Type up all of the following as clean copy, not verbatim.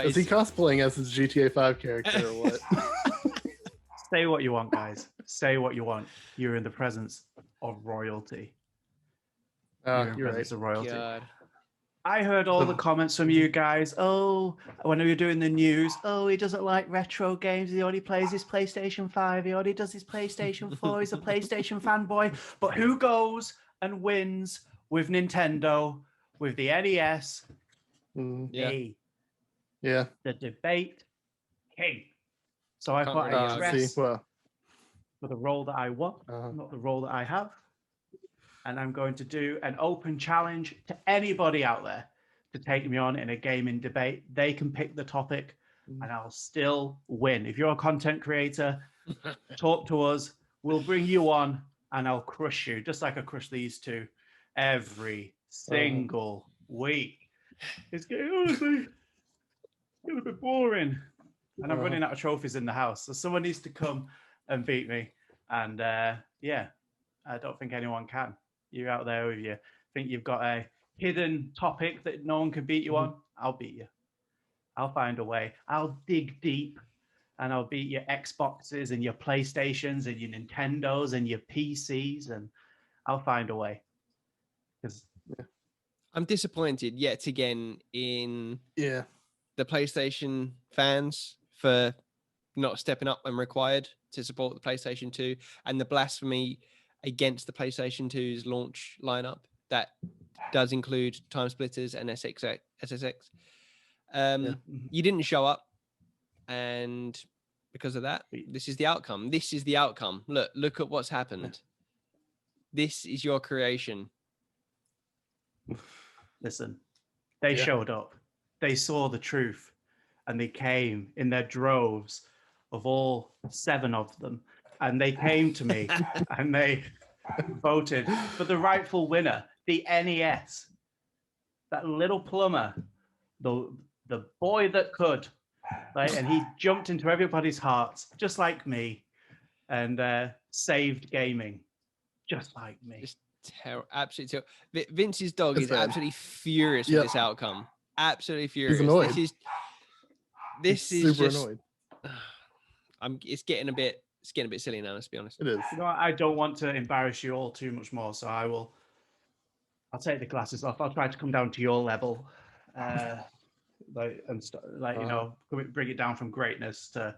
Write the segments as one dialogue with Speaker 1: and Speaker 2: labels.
Speaker 1: Is he cosplaying as his GTA 5 character or what?
Speaker 2: Say what you want, guys. Say what you want. You're in the presence of royalty. You're in the presence of royalty.
Speaker 3: God.
Speaker 2: I heard all the comments from you guys. Oh, when we were doing the news, oh, he doesn't like retro games. He only plays his PlayStation 5. He only does his PlayStation 4. He's a PlayStation fanboy. But who goes and wins with Nintendo, with the NES? Me.
Speaker 1: Yeah.
Speaker 2: The debate king. So I thought I'd dress for the role that I want, not the role that I have. And I'm going to do an open challenge to anybody out there to take me on in a gaming debate. They can pick the topic and I'll still win. If you're a content creator, talk to us. We'll bring you on and I'll crush you, just like I crush these two every single week. It's getting, honestly, a bit boring. And I'm running out of trophies in the house. So someone needs to come and beat me. And yeah, I don't think anyone can. You out there with you think you've got a hidden topic that no one can beat you on? I'll beat you. I'll find a way. I'll dig deep and I'll beat your Xboxes and your PlayStations and your Nintendos and your PCs, and I'll find a way.
Speaker 3: I'm disappointed yet again in the PlayStation fans for not stepping up when required to support the PlayStation 2 and the blasphemy against the PlayStation 2's launch lineup that does include Time Splitters and SSX. You didn't show up, and because of that, this is the outcome. This is the outcome. Look at what's happened. This is your creation.
Speaker 2: Listen, they showed up. They saw the truth, and they came in their droves of all 7 of them. And they came to me and they voted for the rightful winner, the NES. That little plumber, the boy that could, right? And he jumped into everybody's hearts, just like me, and saved gaming, just like me.
Speaker 3: Just absolutely terrible. Vince's dog is absolutely furious with this outcome. Absolutely furious.
Speaker 1: He's annoyed.
Speaker 3: This is
Speaker 1: super
Speaker 3: just
Speaker 1: annoyed.
Speaker 3: It's getting a bit silly now, let's be honest.
Speaker 1: It is.
Speaker 2: You know, I don't want to embarrass you all too much more, so I'll take the glasses off. I'll try to come down to your level, bring it down from greatness to.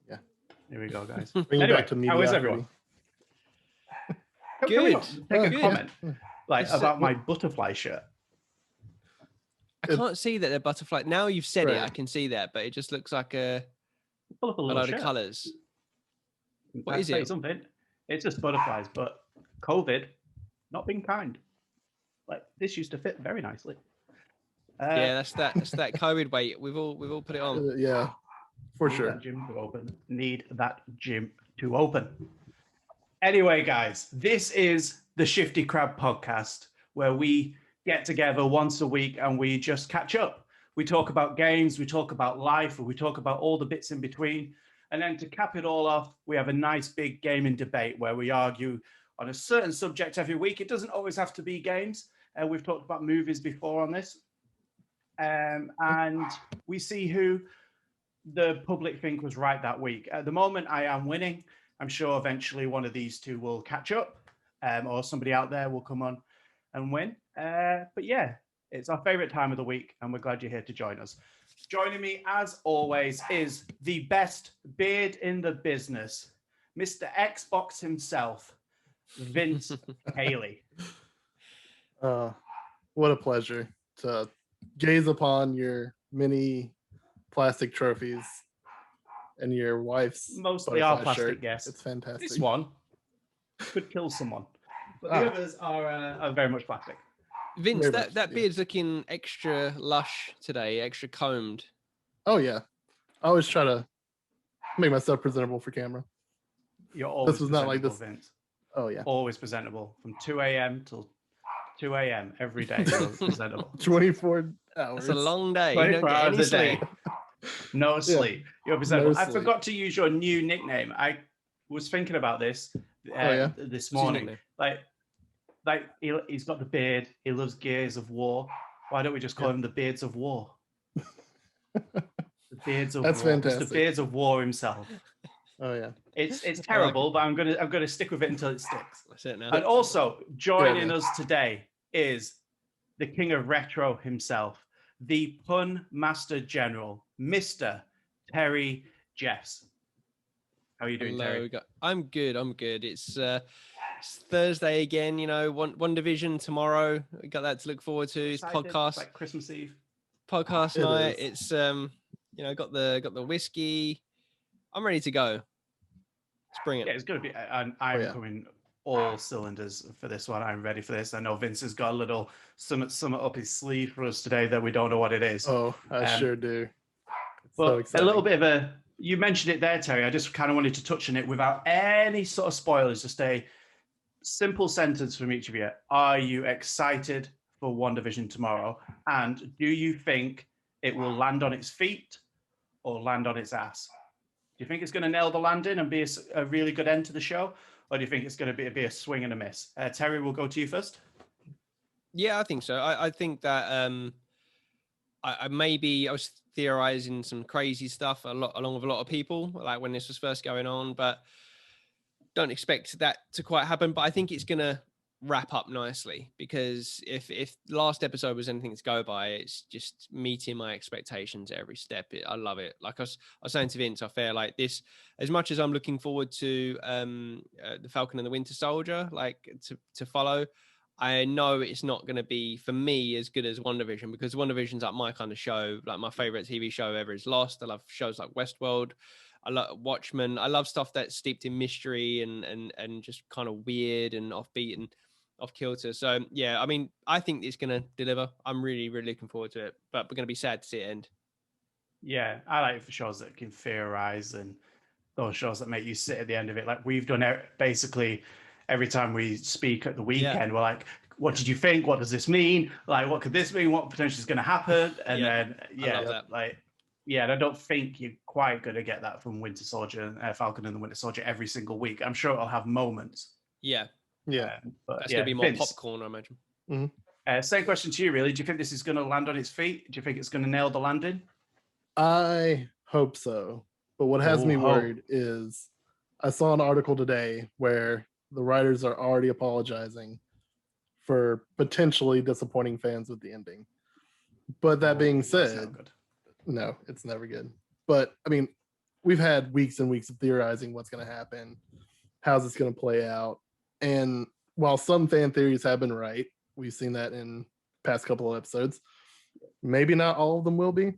Speaker 1: Yeah.
Speaker 2: Here we go, guys.
Speaker 1: Bring it back to
Speaker 2: how is everyone?
Speaker 3: Good.
Speaker 2: Take a comment about my butterfly shirt.
Speaker 3: I can't see that they're butterfly. Now you've said it, I can see that, but it just looks like a load of colours. What is it?
Speaker 2: Something. It's just butterflies, but COVID, not being kind. Like this used to fit very nicely.
Speaker 3: Yeah, that's that COVID weight. We've all put it on.
Speaker 1: Yeah, for sure.
Speaker 2: That gym to open. Need that gym to open. Anyway, guys, this is the Shifty Crab Podcast, where we get together once a week and we just catch up. We talk about games, we talk about life, or we talk about all the bits in between. And then to cap it all off, we have a nice big gaming debate where we argue on a certain subject every week. It doesn't always have to be games. We've talked about movies before on this. And we see who the public think was right that week. At the moment, I am winning. I'm sure eventually one of these two will catch up, or somebody out there will come on and win. But yeah, it's our favorite time of the week, and we're glad you're here to join us. Joining me, as always, is the best beard in the business, Mr. Xbox himself, Vince Haley.
Speaker 1: What a pleasure to gaze upon your many plastic trophies and your wife's
Speaker 2: mostly our plastic,
Speaker 1: shirt.
Speaker 2: Yes.
Speaker 1: It's fantastic.
Speaker 2: This one could kill someone, but the others are very much plastic.
Speaker 3: Vince, that beard's looking extra lush today, extra combed.
Speaker 1: Oh yeah, I always try to make myself presentable for camera.
Speaker 2: You're always
Speaker 1: this was not like this,
Speaker 2: Vince.
Speaker 1: Oh yeah,
Speaker 2: always presentable from 2 a.m. till 2 a.m. every day. Presentable.
Speaker 1: 24 hours.
Speaker 3: That's a long day.
Speaker 2: 24 hours a day.
Speaker 3: Sleep.
Speaker 2: No sleep. You're presentable.
Speaker 1: No
Speaker 2: I
Speaker 1: sleep.
Speaker 2: forgot to use your new nickname. I was thinking about this this morning. Like he's got the beard. He loves Gears of War. Why don't we just call him the Beards of War? The Beards of
Speaker 1: That's
Speaker 2: War.
Speaker 1: fantastic.
Speaker 2: It's the Beards of War himself.
Speaker 1: Oh yeah.
Speaker 2: It's terrible, but I'm gonna stick with it until it sticks.
Speaker 3: That's it now.
Speaker 2: And also joining us today is the king of retro himself, the pun master general, Mr. Terry Jeffs. How are you doing,
Speaker 3: Hello,
Speaker 2: Terry?
Speaker 3: I'm good. It's Thursday again. You know, one division tomorrow. We got that to look forward to. It's podcast.
Speaker 2: It's like Christmas Eve.
Speaker 3: Podcast night. It's got the whiskey. I'm ready to go. Let's bring it.
Speaker 2: Yeah, it's going to be. I'm coming all cylinders for this one. I'm ready for this. I know Vince has got a little something up his sleeve for us today that we don't know what it is.
Speaker 1: Oh, I sure do.
Speaker 2: But so a little bit of you mentioned it there, Terry. I just kind of wanted to touch on it without any sort of spoilers. Just a simple sentence from each of you. Are you excited for WandaVision tomorrow? And do you think it will land on its feet or land on its ass? Do you think it's going to nail the landing and be a really good end to the show? Or do you think it's going to be a swing and a miss? Terry, we'll go to you first.
Speaker 3: Yeah, I think so. I think that I was theorizing some crazy stuff along with a lot of people, like when this was first going on, but don't expect that to quite happen. But I think it's going to wrap up nicely, because if last episode was anything to go by, it's just meeting my expectations at every step. I love it. Like I was saying to Vince, I feel like this, as much as I'm looking forward to the Falcon and the Winter Soldier, like to follow, I know it's not going to be for me as good as WandaVision, because WandaVision's like my kind of show. Like my favorite TV show ever is Lost. I love shows like Westworld. I love Watchmen. I love stuff that's steeped in mystery and just kind of weird and offbeat and off kilter. So yeah, I mean, I think it's going to deliver. I'm really, really looking forward to it, but we're going to be sad to see it end.
Speaker 2: Yeah, I like shows that can theorize and those shows that make you sit at the end of it. Like we've done basically every time we speak at the weekend, we're like, what did you think? What does this mean? Like, what could this mean? What potentially is going to happen? And then, and I don't think you're quite going to get that from Winter Soldier and Falcon and the Winter Soldier every single week. I'm sure it'll have moments.
Speaker 3: Yeah.
Speaker 2: But
Speaker 3: that's going to be more Vince, popcorn, I imagine.
Speaker 1: Mm-hmm.
Speaker 2: Same question to you, really. Do you think this is going to land on its feet? Do you think it's going to nail the landing?
Speaker 1: I hope so. But what has me worried is I saw an article today where the writers are already apologizing for potentially disappointing fans with the ending. But that being said, no, it's never good. But I mean, we've had weeks and weeks of theorizing what's going to happen, how's this going to play out. And while some fan theories have been right, we've seen that in past couple of episodes, maybe not all of them will be.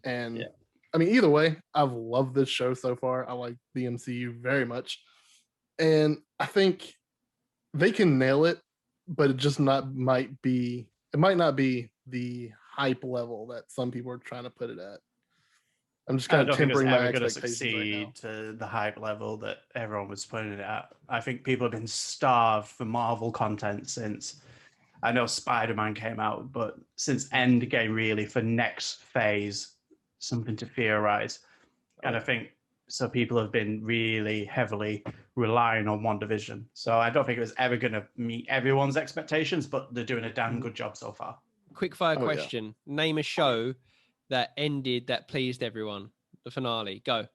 Speaker 1: And I mean, either way, I've loved this show so far. I like the MCU very much. And I think they can nail it, but it might not be the hype level that some people are trying to put it at. I'm just kind of tempering my expectations
Speaker 2: succeed to the hype level that everyone was putting it at. I think people have been starved for Marvel content since, I know Spider-Man came out, but since Endgame, really, for next phase, something to theorize. And I think so people have been really heavily relying on WandaVision. So I don't think it was ever going to meet everyone's expectations, but they're doing a damn good job so far.
Speaker 3: Quick fire question. Yeah. Name a show that ended that pleased everyone. The finale. Go.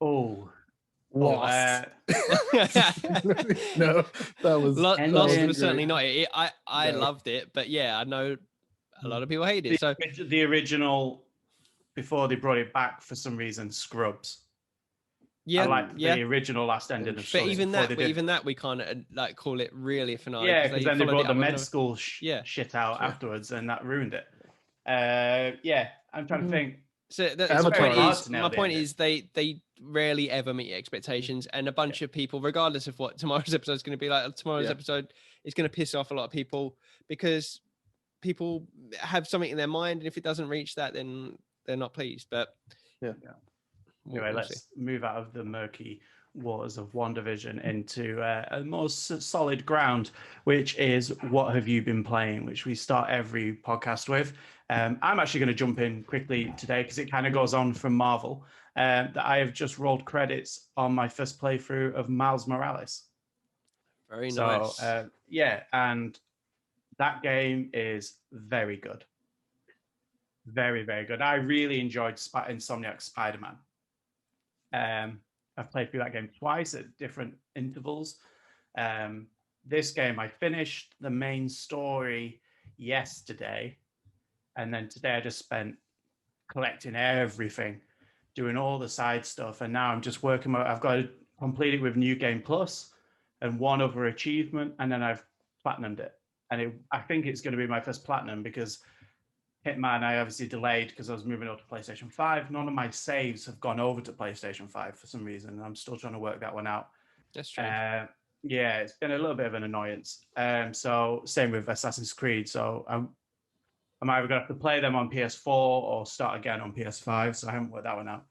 Speaker 1: Lost.
Speaker 3: No, that was Lost was certainly not it. I loved it, but yeah, I know a lot of people hate it. So
Speaker 2: the original, before they brought it back for some reason, Scrubs. Yeah, I like the original last ending of
Speaker 3: Scrubs. But even that we can't like call it really a finale.
Speaker 2: Yeah, because then they brought the med school shit out afterwards, and that ruined it. I'm trying to think.
Speaker 3: So my point is they rarely ever meet expectations, and a bunch of people, regardless of what tomorrow's episode is going to be like, tomorrow's episode is going to piss off a lot of people because people have something in their mind, and if it doesn't reach that, then they're not pleased. But
Speaker 2: anyway, let's move out of the murky waters of WandaVision into a more solid ground, which is what have you been playing, which we start every podcast with. I'm actually going to jump in quickly today because it kind of goes on from Marvel. That I have just rolled credits on my first playthrough of Miles Morales.
Speaker 3: Very nice.
Speaker 2: And That game is very good. Very, very good. I really enjoyed Insomniac Spider-Man. I've played through that game twice at different intervals. This game, I finished the main story yesterday, and then today I just spent collecting everything, doing all the side stuff, and now I'm just working. I've got to complete it with New Game Plus and one other achievement, and then I've platinumed it. And I think it's going to be my first platinum because Hitman I obviously delayed because I was moving over to PlayStation 5. None of my saves have gone over to PlayStation 5 for some reason. I'm still trying to work that one out.
Speaker 3: That's strange.
Speaker 2: Yeah, it's been a little bit of an annoyance. So same with Assassin's Creed. So I'm either going to have to play them on PS4 or start again on PS5. So I haven't worked that one out.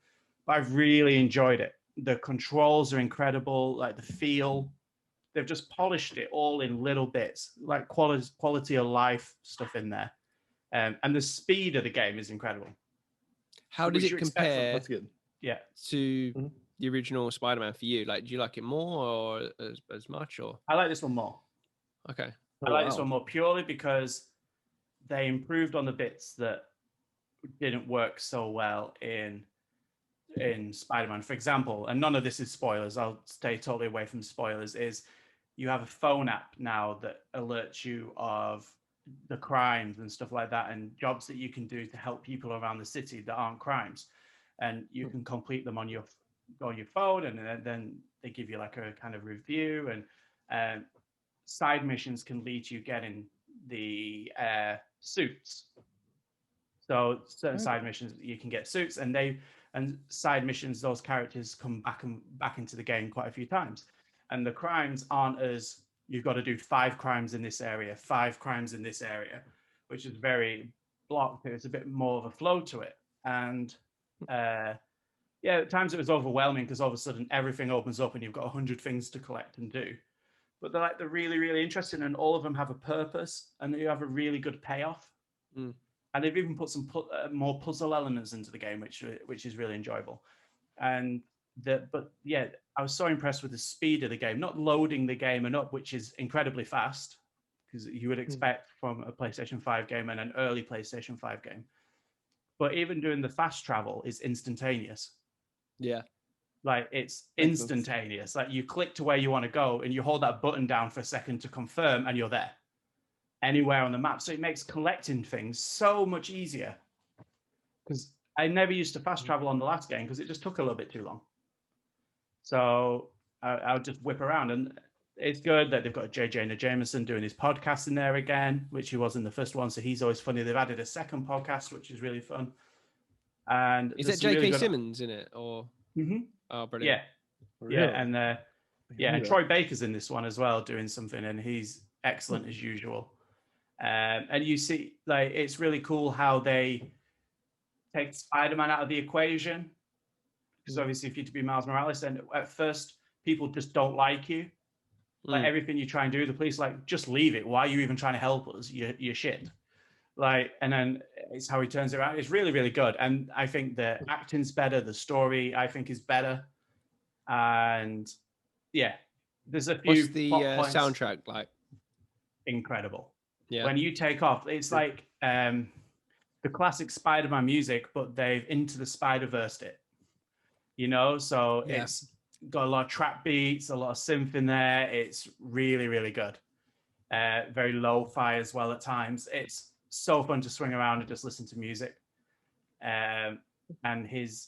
Speaker 2: But I've really enjoyed it. The controls are incredible. Like the feel, they've just polished it all in little bits, like quality of life stuff in there. And the speed of the game is incredible.
Speaker 3: How does it compare?
Speaker 1: That's good.
Speaker 2: Yeah.
Speaker 3: To the original Spider-Man for you? Like, do you like it more or as much? Or
Speaker 2: I like this one more.
Speaker 3: Okay.
Speaker 2: I like this one more purely because they improved on the bits that didn't work so well in Spider-Man. For example, and none of this is spoilers, I'll stay totally away from spoilers, is you have a phone app now that alerts you of the crimes and stuff like that and jobs that you can do to help people around the city that aren't crimes. And you can complete them on your phone, and then they give you like a kind of review, and side missions can lead to you getting the suits. So certain side missions you can get suits, and side missions, those characters come back into the game quite a few times. And the crimes aren't as you've got to do 5 crimes in this area, 5 crimes in this area, which is very blocked. It's a bit more of a flow to it. And at times it was overwhelming because all of a sudden everything opens up and you've got 100 things to collect and do. But they're really, really interesting, and all of them have a purpose, and you have a really good payoff. And they've even put some more puzzle elements into the game, which is really enjoyable. I was so impressed with the speed of the game, not loading the game and up, which is incredibly fast, because you would expect from a PlayStation 5 game and an early PlayStation 5 game. But even doing the fast travel is instantaneous.
Speaker 3: Yeah.
Speaker 2: Like it's instantaneous. Like you click to where you want to go and you hold that button down for a second to confirm and you're there anywhere on the map. So it makes collecting things so much easier. Because I never used to fast travel on the last game because it just took a little bit too long. So I'll just whip around, and it's good that they've got J.J. Jameson doing his podcast in there again, which he was in the first one. So he's always funny. They've added a second podcast, which is really fun. And
Speaker 3: is it J.K. Simmons in it or? Oh, brilliant!
Speaker 2: Yeah, and Troy Baker's in this one as well, doing something, and he's excellent as usual. And you see, like, it's really cool how they take Spider-Man out of the equation, because obviously, if you're to be Miles Morales, and at first people just don't like you. Like everything you try and do, the police like, just leave it. Why are you even trying to help us? You're shit. Like, and then it's how he turns it around. It's really, really good. And I think the acting's better. The story, I think, is better. And yeah, there's a few.
Speaker 3: What's the soundtrack like?
Speaker 2: Incredible.
Speaker 3: Yeah.
Speaker 2: When you take off, it's like the classic Spider-Man music, but they've Into the Spider-Verse it. You know, so it's got a lot of trap beats, a lot of synth in there. It's really, really good. Very lo-fi as well at times. It's so fun to swing around and just listen to music. And his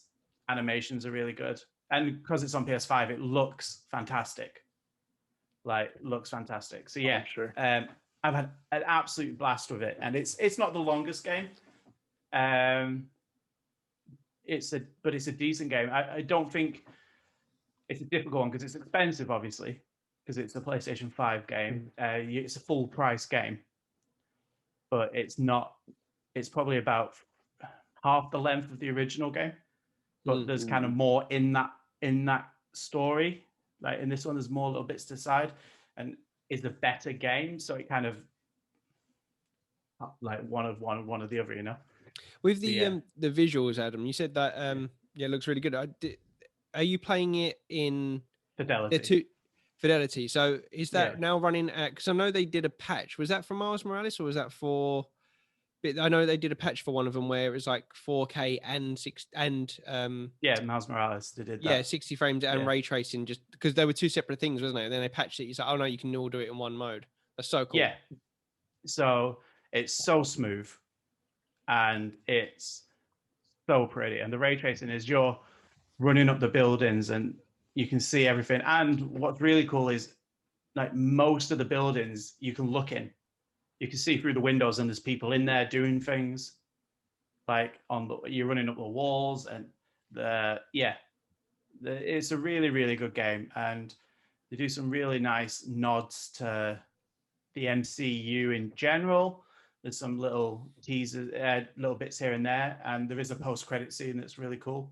Speaker 2: animations are really good. And because it's on PS5, it looks fantastic. So yeah,
Speaker 1: sure.
Speaker 2: I've had an absolute blast with it. And it's not the longest game. It's a decent game. I don't think it's a difficult one because it's expensive, obviously, because it's a PlayStation 5 game. It's a full price game, but it's not. It's probably about half the length of the original game, but there's kind of more in that story. Like in this one, there's more little bits to the side, and is a better game. So it kind of like one of the other, you know.
Speaker 3: With the visuals, Adam, you said that it looks really good. Are you playing it in
Speaker 2: fidelity?
Speaker 3: fidelity. So is that now running at? Because I know they did a patch. Was that for Miles Morales or was that for? I know they did a patch for one of them where it was like 4K and
Speaker 2: Miles Morales they did that.
Speaker 3: Yeah, 60 frames and ray tracing, just because they were two separate things, wasn't it? Then they patched it. You said, oh no, you can all do it in one mode. That's so cool.
Speaker 2: Yeah, so it's so smooth and it's so pretty, and the ray tracing is you're running up the buildings and you can see everything. And what's really cool is like most of the buildings you can look in. You can see through the windows and there's people in there doing things, like you're running up the walls, and it's a really, really good game. And they do some really nice nods to the MCU in general. There's some little teasers, little bits here and there. And there is a post-credit scene that's really cool,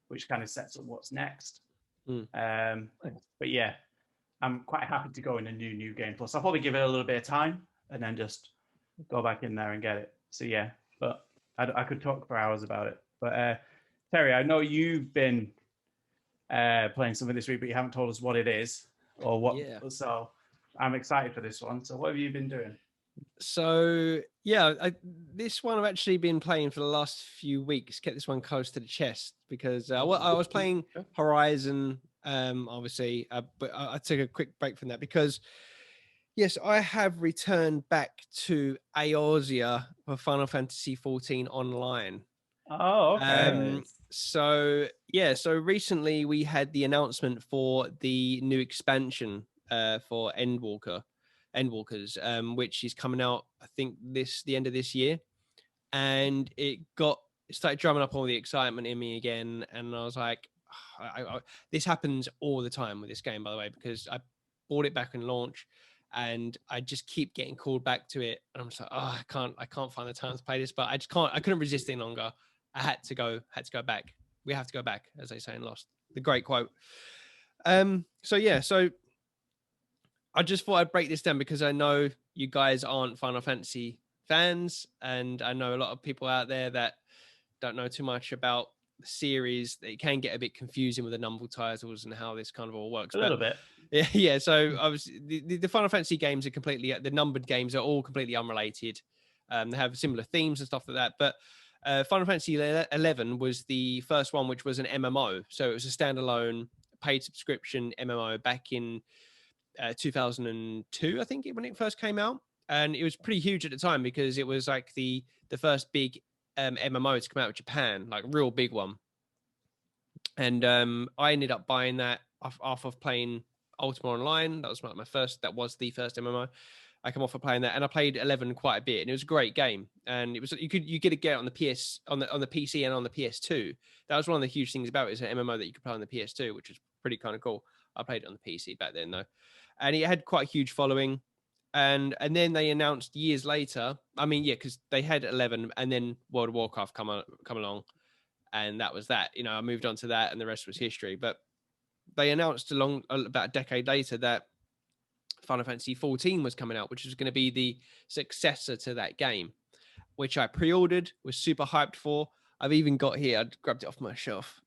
Speaker 2: which kind of sets up what's next. But yeah, I'm quite happy to go in a new game plus. I'll probably give it a little bit of time and then just go back in there and get it. So yeah, but I could talk for hours about it. But Terry, I know you've been playing something this week, but you haven't told us what it is or what. Yeah. So I'm excited for this one. So what have you been doing?
Speaker 3: So yeah, this one I've actually been playing for the last few weeks. Kept this one close to the chest because I was playing Horizon, obviously, but I took a quick break from that because yes, I have returned back to Eorzea for Final Fantasy 14 Online.
Speaker 2: Oh, okay.
Speaker 3: So recently we had the announcement for the new expansion for Endwalkers, which is coming out, I think, the end of this year. And it started drumming up all the excitement in me again. And I was like, this happens all the time with this game, by the way, because I bought it back in launch and I just keep getting called back to it. And I'm just like, I can't find the time to play this, but I couldn't resist any longer. I had to go back. We have to go back, as they say in Lost. The great quote. So I just thought I'd break this down because I know you guys aren't Final Fantasy fans, and I know a lot of people out there that don't know too much about the series. It can get a bit confusing with the number titles and how this kind of all works.
Speaker 2: A little bit.
Speaker 3: Yeah. So obviously the Final Fantasy games are the numbered games are all completely unrelated. They have similar themes and stuff like that. But Final Fantasy 11 was the first one, which was an MMO. So it was a standalone paid subscription MMO back in 2002, I think, when it first came out. And it was pretty huge at the time because it was like the first big MMO to come out of Japan, like a real big one. And I ended up buying that off of playing Ultima Online. That was the first MMO. I come off of playing that, and I played 11 quite a bit, and it was a great game. And it was you get to get it on the PC and on the PS2. That was one of the huge things about it, is an MMO that you could play on the PS2, which was pretty kind of cool. I played it on the PC back then though, and it had quite a huge following. And then they announced years later. I mean, yeah, because they had 11, and then World of Warcraft come along, and that was that. I moved on to that, and the rest was history. But they announced about a decade later that Final Fantasy 14 was coming out, which was going to be the successor to that game, which I pre-ordered, was super hyped for. I've even got here, I grabbed it off my shelf,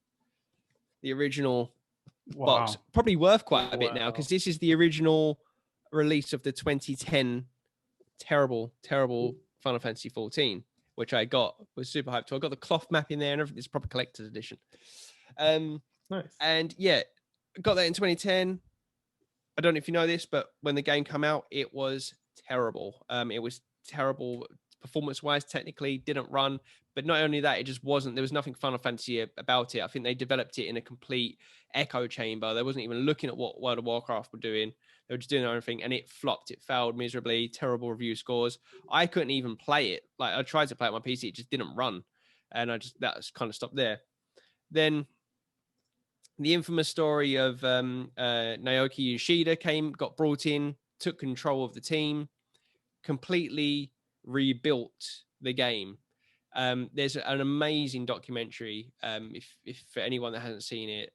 Speaker 3: the original box. Probably worth quite a bit now, because this is the original release of the 2010 terrible Final Fantasy 14, which I was super hyped for. I got the cloth map in there and everything. It's a proper collector's edition.
Speaker 1: Nice.
Speaker 3: And yeah, got that in 2010. I don't know if you know this, but when the game came out, it was terrible. It was terrible performance-wise, technically, didn't run. But not only that, there was nothing Final Fantasy about it. I think they developed it in a complete echo chamber. They wasn't even looking at what World of Warcraft were doing. They were just doing their own thing, and it flopped. It failed miserably, terrible review scores. I couldn't even play it. Like, I tried to play it on my PC, it just didn't run. And that was kind of stopped there. Then the infamous story of Naoki Yoshida got brought in, took control of the team, completely rebuilt the game. There's an amazing documentary. If for anyone that hasn't seen it,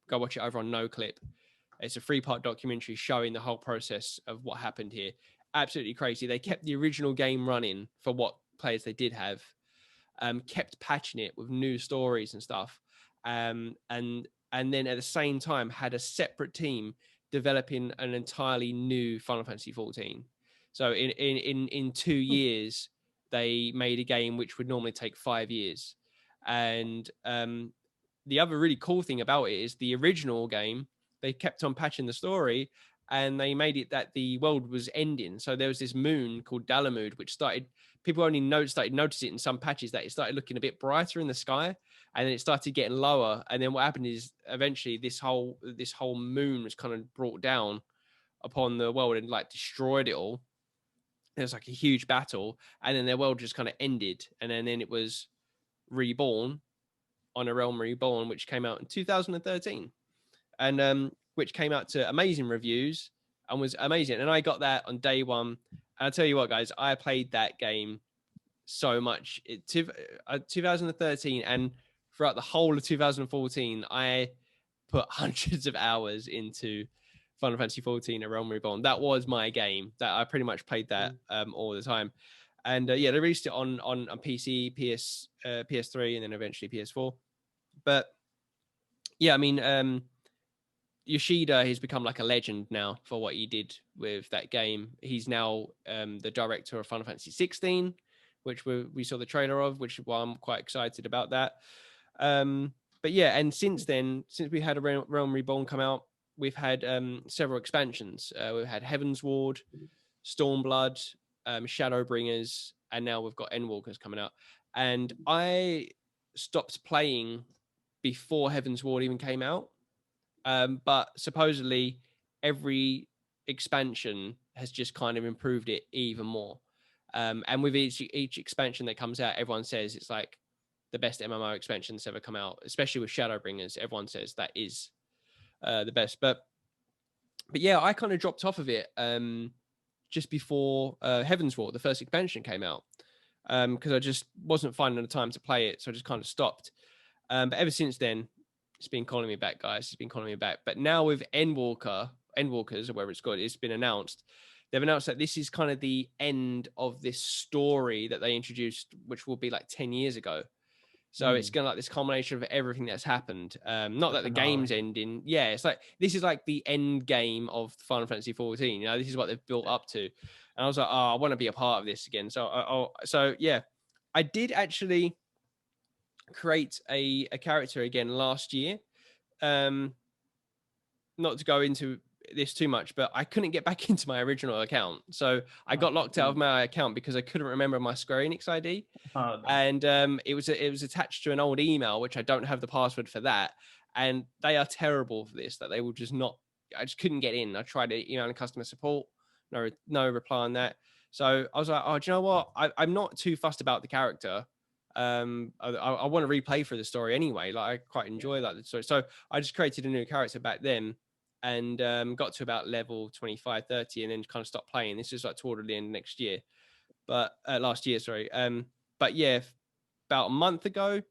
Speaker 3: go watch it over on NoClip. It's a 3-part documentary showing the whole process of what happened here. Absolutely crazy. They kept the original game running for what players they did have, kept patching it with new stories and stuff, and then at the same time had a separate team developing an entirely new Final Fantasy 14. So in 2 years, they made a game which would normally take 5 years. And the other really cool thing about it is the original game, they kept on patching the story, and they made it that the world was ending. So there was this moon called Dalamud, which people only started noticing it in some patches, that it started looking a bit brighter in the sky, and then it started getting lower. And then what happened is eventually this whole moon was kind of brought down upon the world and like destroyed it all. There was like a huge battle, and then their world just kind of ended. And then it was reborn on A Realm Reborn, which came out in 2013, and which came out to amazing reviews and was amazing. And I got that on day one. And I'll tell you what, guys, I played that game so much. 2013 and throughout the whole of 2014, I put hundreds of hours into Final Fantasy 14 A Realm Reborn. That was my game. That I pretty much played that all the time. And they released it on PC, PS3, and then eventually PS4. But yeah, I mean, Yoshida has become like a legend now for what he did with that game. He's now the director of Final Fantasy 16, which we saw the trailer of, which I'm quite excited about that. But yeah, and since then, since we had A Realm Reborn come out, we've had several expansions. We've had Heaven's Ward, Stormblood, Shadowbringers, and now we've got Endwalkers coming out. And I stopped playing before Heaven's Ward even came out. But supposedly every expansion has just kind of improved it even more. And with each expansion that comes out, everyone says it's like the best MMO expansion that's ever come out, especially with Shadowbringers. Everyone says that is the best. But yeah, I kind of dropped off of it just before Heaven's Ward, the first expansion, came out, because I just wasn't finding the time to play it. So I just kind of stopped. But ever since then, it's been calling me back, guys. It's been calling me back. But now with Endwalkers, or whatever it's called, it's been announced. They've announced that this is kind of the end of this story that they introduced, which will be like 10 years ago. So it's going to like this culmination of everything that's happened. Not that the game's ending. Yeah, it's like, this is like the end game of Final Fantasy 14. You know, this is what they've built up to. And I was like, oh, I want to be a part of this again. So, yeah, I did actually create a character again last year. Not to go into this too much, but I couldn't get back into my original account. So I got locked out of my account because I couldn't remember my Square Enix ID. No. And it was attached to an old email, which I don't have the password for that. And they are terrible for this, that they will just not, I just couldn't get in. I tried to email customer support, no reply on that. So I was like, oh, do you know what? I'm not too fussed about the character. I want to replay for the story anyway. Like, I quite enjoy that story. So I just created a new character back then, and got to about level 25, 30, and then kind of stopped playing. This is like toward the end of next year, but last year, sorry. But yeah, about a month ago,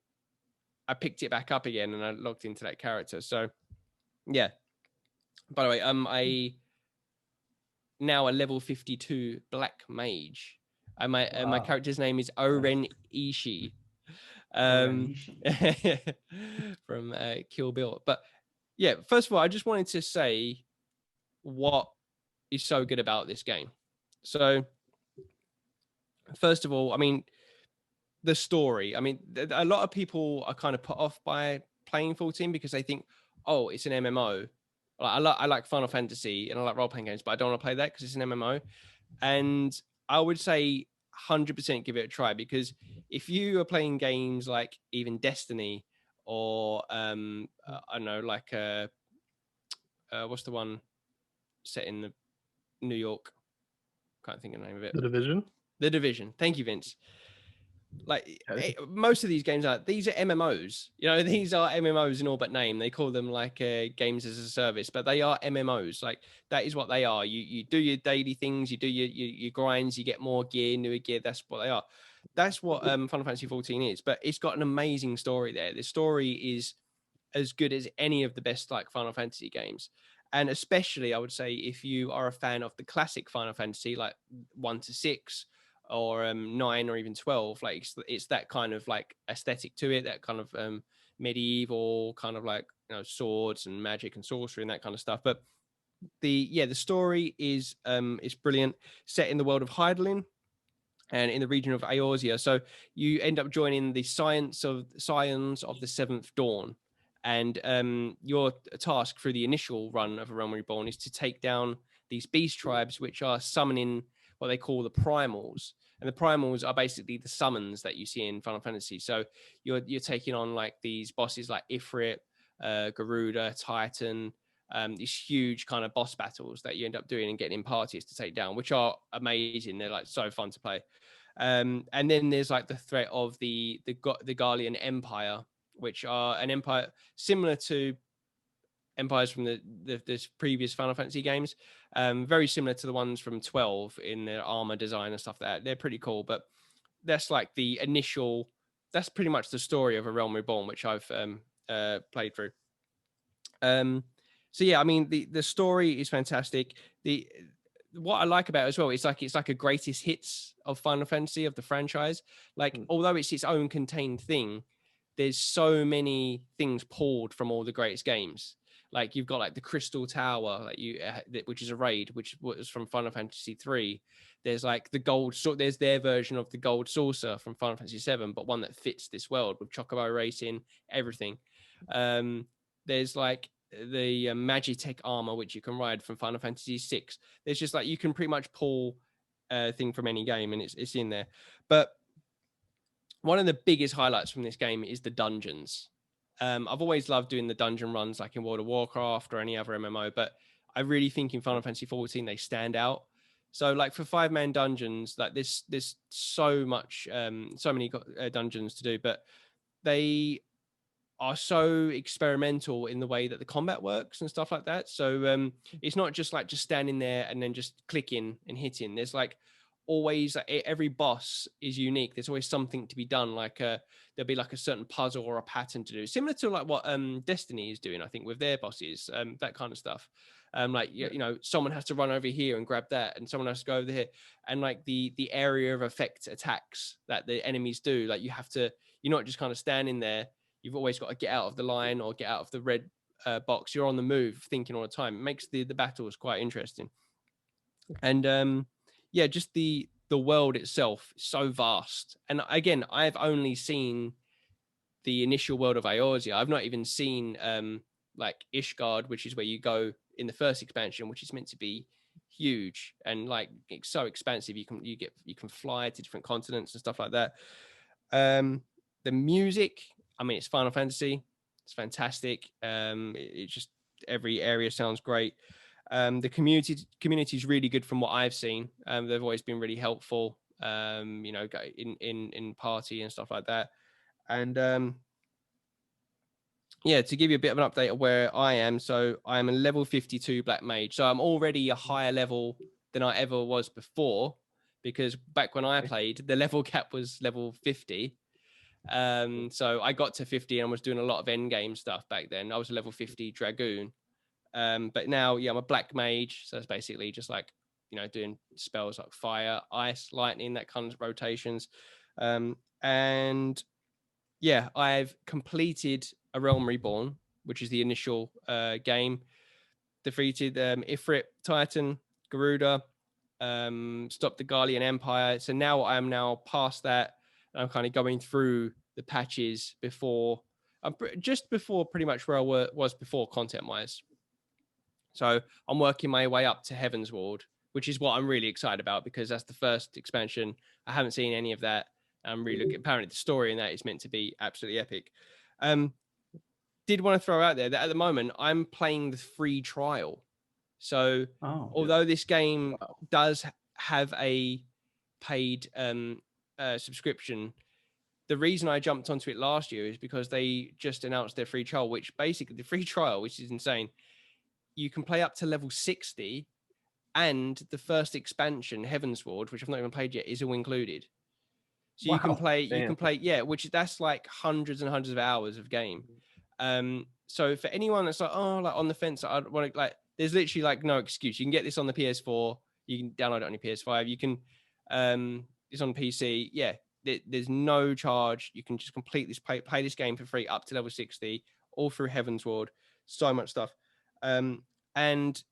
Speaker 3: I picked it back up again and I logged into that character. So yeah. By the way, I now a level 52 black mage. And my character's name is Oren Ishii. From Kill Bill. But yeah, first of all, I just wanted to say what is so good about this game. So, first of all, I mean, the story. I mean, a lot of people are kind of put off by playing 14 because they think, oh, it's an MMO. I like Final Fantasy and I like role-playing games, but I don't want to play that because it's an MMO. And I would say 100% give it a try, because if you are playing games like even Destiny or I don't know, like what's the one set in New York? Can't think of the name of it.
Speaker 1: The Division. Thank you, Vince.
Speaker 3: Like most of these games these are MMOs. You know, these are MMOs in all but name. They call them like games as a service, but they are MMOs. Like, that is what they are. You do your daily things, you do your grinds, you get more gear, newer gear. That's what they are. That's what Final Fantasy 14 is. But it's got an amazing story there. The story is as good as any of the best like Final Fantasy games. And especially, I would say, if you are a fan of the classic Final Fantasy, like 1 to 6, or 9 or even 12, like it's that kind of like aesthetic to it, that kind of medieval kind of like, you know, swords and magic and sorcery and that kind of stuff. But the story is brilliant, set in the world of Hydaelyn and in the region of Eorzea. So you end up joining the Scions of the Seventh Dawn, and your task through the initial run of A Realm Reborn is to take down these beast tribes, which are summoning what they call the primals. And the primals are basically the summons that you see in Final Fantasy. So you're taking on like these bosses like Ifrit, Garuda, Titan, these huge kind of boss battles that you end up doing and getting in parties to take down, which are amazing. They're like so fun to play. And then there's like the threat of the Garlean Empire, which are an empire similar to empires from the previous Final Fantasy games, very similar to the ones from 12 in their armor design and stuff. That they're pretty cool, but that's like the initial. That's pretty much the story of A Realm Reborn, which I've played through. So yeah, I mean the story is fantastic. What I like about it as well, it's like a greatest hits of Final Fantasy of the franchise. Like although it's its own contained thing, there's so many things pulled from all the greatest games. Like you've got like the Crystal Tower, like which is a raid, which was from Final Fantasy 3. There's like the gold. There's their version of the Gold Saucer from Final Fantasy 7, but one that fits this world with Chocobo racing, everything. There's like the Magitech armor, which you can ride from Final Fantasy 6. There's just like you can pretty much pull a thing from any game, and it's in there. But one of the biggest highlights from this game is the dungeons. I've always loved doing the dungeon runs like in World of Warcraft or any other MMO, but I really think in Final Fantasy 14 they stand out. So like for 5-man dungeons, like there's so many dungeons to do, but they are so experimental in the way that the combat works and stuff like that. So it's not just standing there and then just clicking and hitting. There's like always every boss is unique. There's always something to be done. Like there'll be like a certain puzzle or a pattern to do, similar to like what Destiny is doing, I think, with their bosses, that kind of stuff. Like you know, someone has to run over here and grab that, and someone has to go over here, and like the area of effect attacks that the enemies do, like you're not just kind of standing there. You've always got to get out of the line or get out of the red box. You're on the move, thinking all the time. It makes the battles quite interesting. And yeah, just the world itself is so vast. And again, I've only seen the initial world of Eorzea. I've not even seen like Ishgard, which is where you go in the first expansion, which is meant to be huge and like it's so expansive. You can fly to different continents and stuff like that. The music, I mean, it's Final Fantasy. It's fantastic. It just every area sounds great. The community is really good from what I've seen. They've always been really helpful. You know, in party and stuff like that. And yeah, to give you a bit of an update of where I am. So I am a level 52 Black Mage. So I'm already a higher level than I ever was before, because back when I played, the level cap was level 50. So I got to 50 and was doing a lot of end game stuff back then. I was a level 50 Dragoon. But now, yeah, I'm a Black Mage. So it's basically just like, you know, doing spells like fire, ice, lightning, that kind of rotations. And yeah, I've completed A Realm Reborn, which is the initial game. Defeated Ifrit, Titan, Garuda, stopped the Garlean Empire. So now I am now past that. I'm kind of going through the patches before, just before pretty much where I was before content-wise. So I'm working my way up to Heaven's Ward, which is what I'm really excited about, because that's the first expansion. I haven't seen any of that. I'm really looking. Apparently, the story in that is meant to be absolutely epic. Did want to throw out there that at the moment I'm playing the free trial. So although this game does have a paid subscription, the reason I jumped onto it last year is because they just announced their free trial, which basically the free trial, which is insane, you can play up to level 60, and the first expansion, Heaven's Ward, which I've not even played yet, is all included. So you can play, yeah, which that's like hundreds and hundreds of hours of game. So for anyone that's like, oh, like on the fence, I want to, like, there's literally like no excuse. You can get this on the PS4. You can download it on your PS5. You can, it's on PC. Yeah, there's no charge. You can just complete this, play this game for free up to level 60, all through Heaven's Ward. So much stuff. And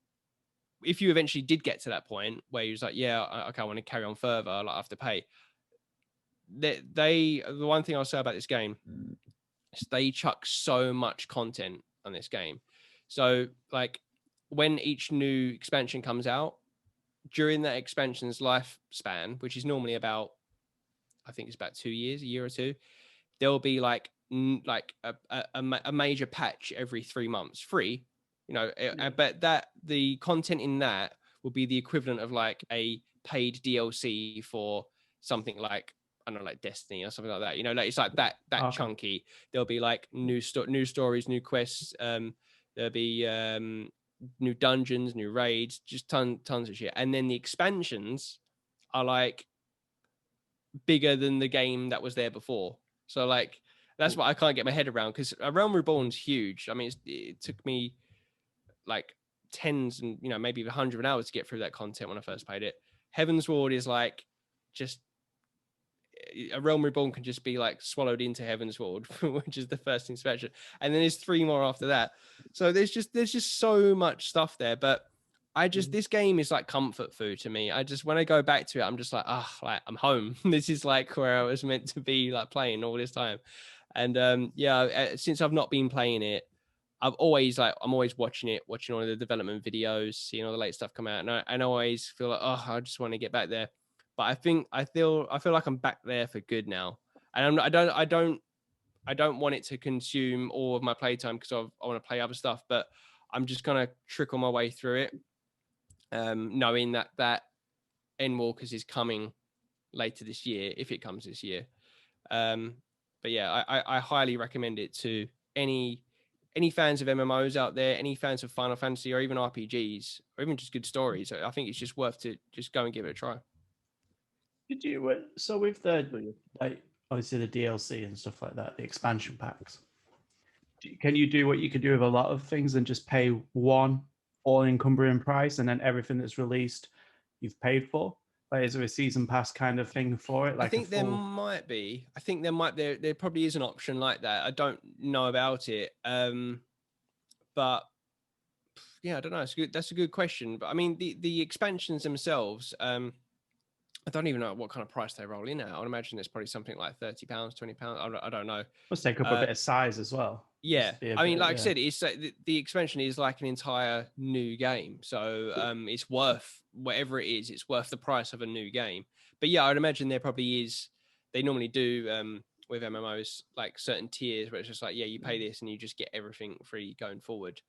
Speaker 3: if you eventually did get to that point where you was like, yeah, okay, I want to carry on further, like I have to pay. The one thing I'll say about this game is they chuck so much content on this game. So like when each new expansion comes out, during that expansion's lifespan, which is normally about, I think it's about 2 years, a year or two, there'll be like a major patch every 3 months, free, you know. But that the content in that will be the equivalent of like a paid DLC for something like, I don't know, like Destiny or something like that. You know, like it's like that chunky. There'll be like new stories, new quests. There'll be new dungeons, new raids, just tons of shit. And then the expansions are like bigger than the game that was there before. So like that's what I can't get my head around, because Realm Reborn's huge. I mean, it took me like tens and, you know, maybe 100 hours to get through that content when I first played it. Heaven's Ward is like just a Realm Reborn can just be like swallowed into Heaven's Ward, which is the first expansion, and then there's 3 more after that. So there's just so much stuff there. But I just this game is like comfort food to me. I just, when I go back to it, I'm just like, like I'm home. This is like where I was meant to be, like playing all this time. And since I've not been playing it, I'm always watching all of the development videos, seeing all the late stuff come out, and I always feel like, I just want to get back there. But I feel like I'm back there for good now, and I don't want it to consume all of my playtime, because I want to play other stuff. But I'm just gonna trickle my way through it, knowing that Endwalkers is coming later this year, if it comes this year. But yeah, I highly recommend it to any fans of MMOs out there, any fans of Final Fantasy, or even RPGs, or even just good stories. I think it's just worth to just go and give it a try.
Speaker 2: Did you so with the, like, obviously the DLC and stuff like that, the expansion packs, can you do what you could do with a lot of things and just pay one all-encumbering price, and then everything that's released you've paid for? Like, is there a season pass kind of thing for it? Like,
Speaker 3: I think there might be. I think there probably is an option like that. I don't know about it. But yeah, I don't know. It's good. That's a good question. But I mean, the expansions themselves, I don't even know what kind of price they roll in at. I would imagine it's probably something like £30, £20. I don't know.
Speaker 2: Must take up a bit of size as well.
Speaker 3: Yeah, I mean, like I said, it's the expansion is like an entire new game, so it's worth whatever it is. It's worth the price of a new game. But yeah, I'd imagine there probably is. They normally do with MMOs like certain tiers where it's just like, yeah, you pay this and you just get everything free going forward.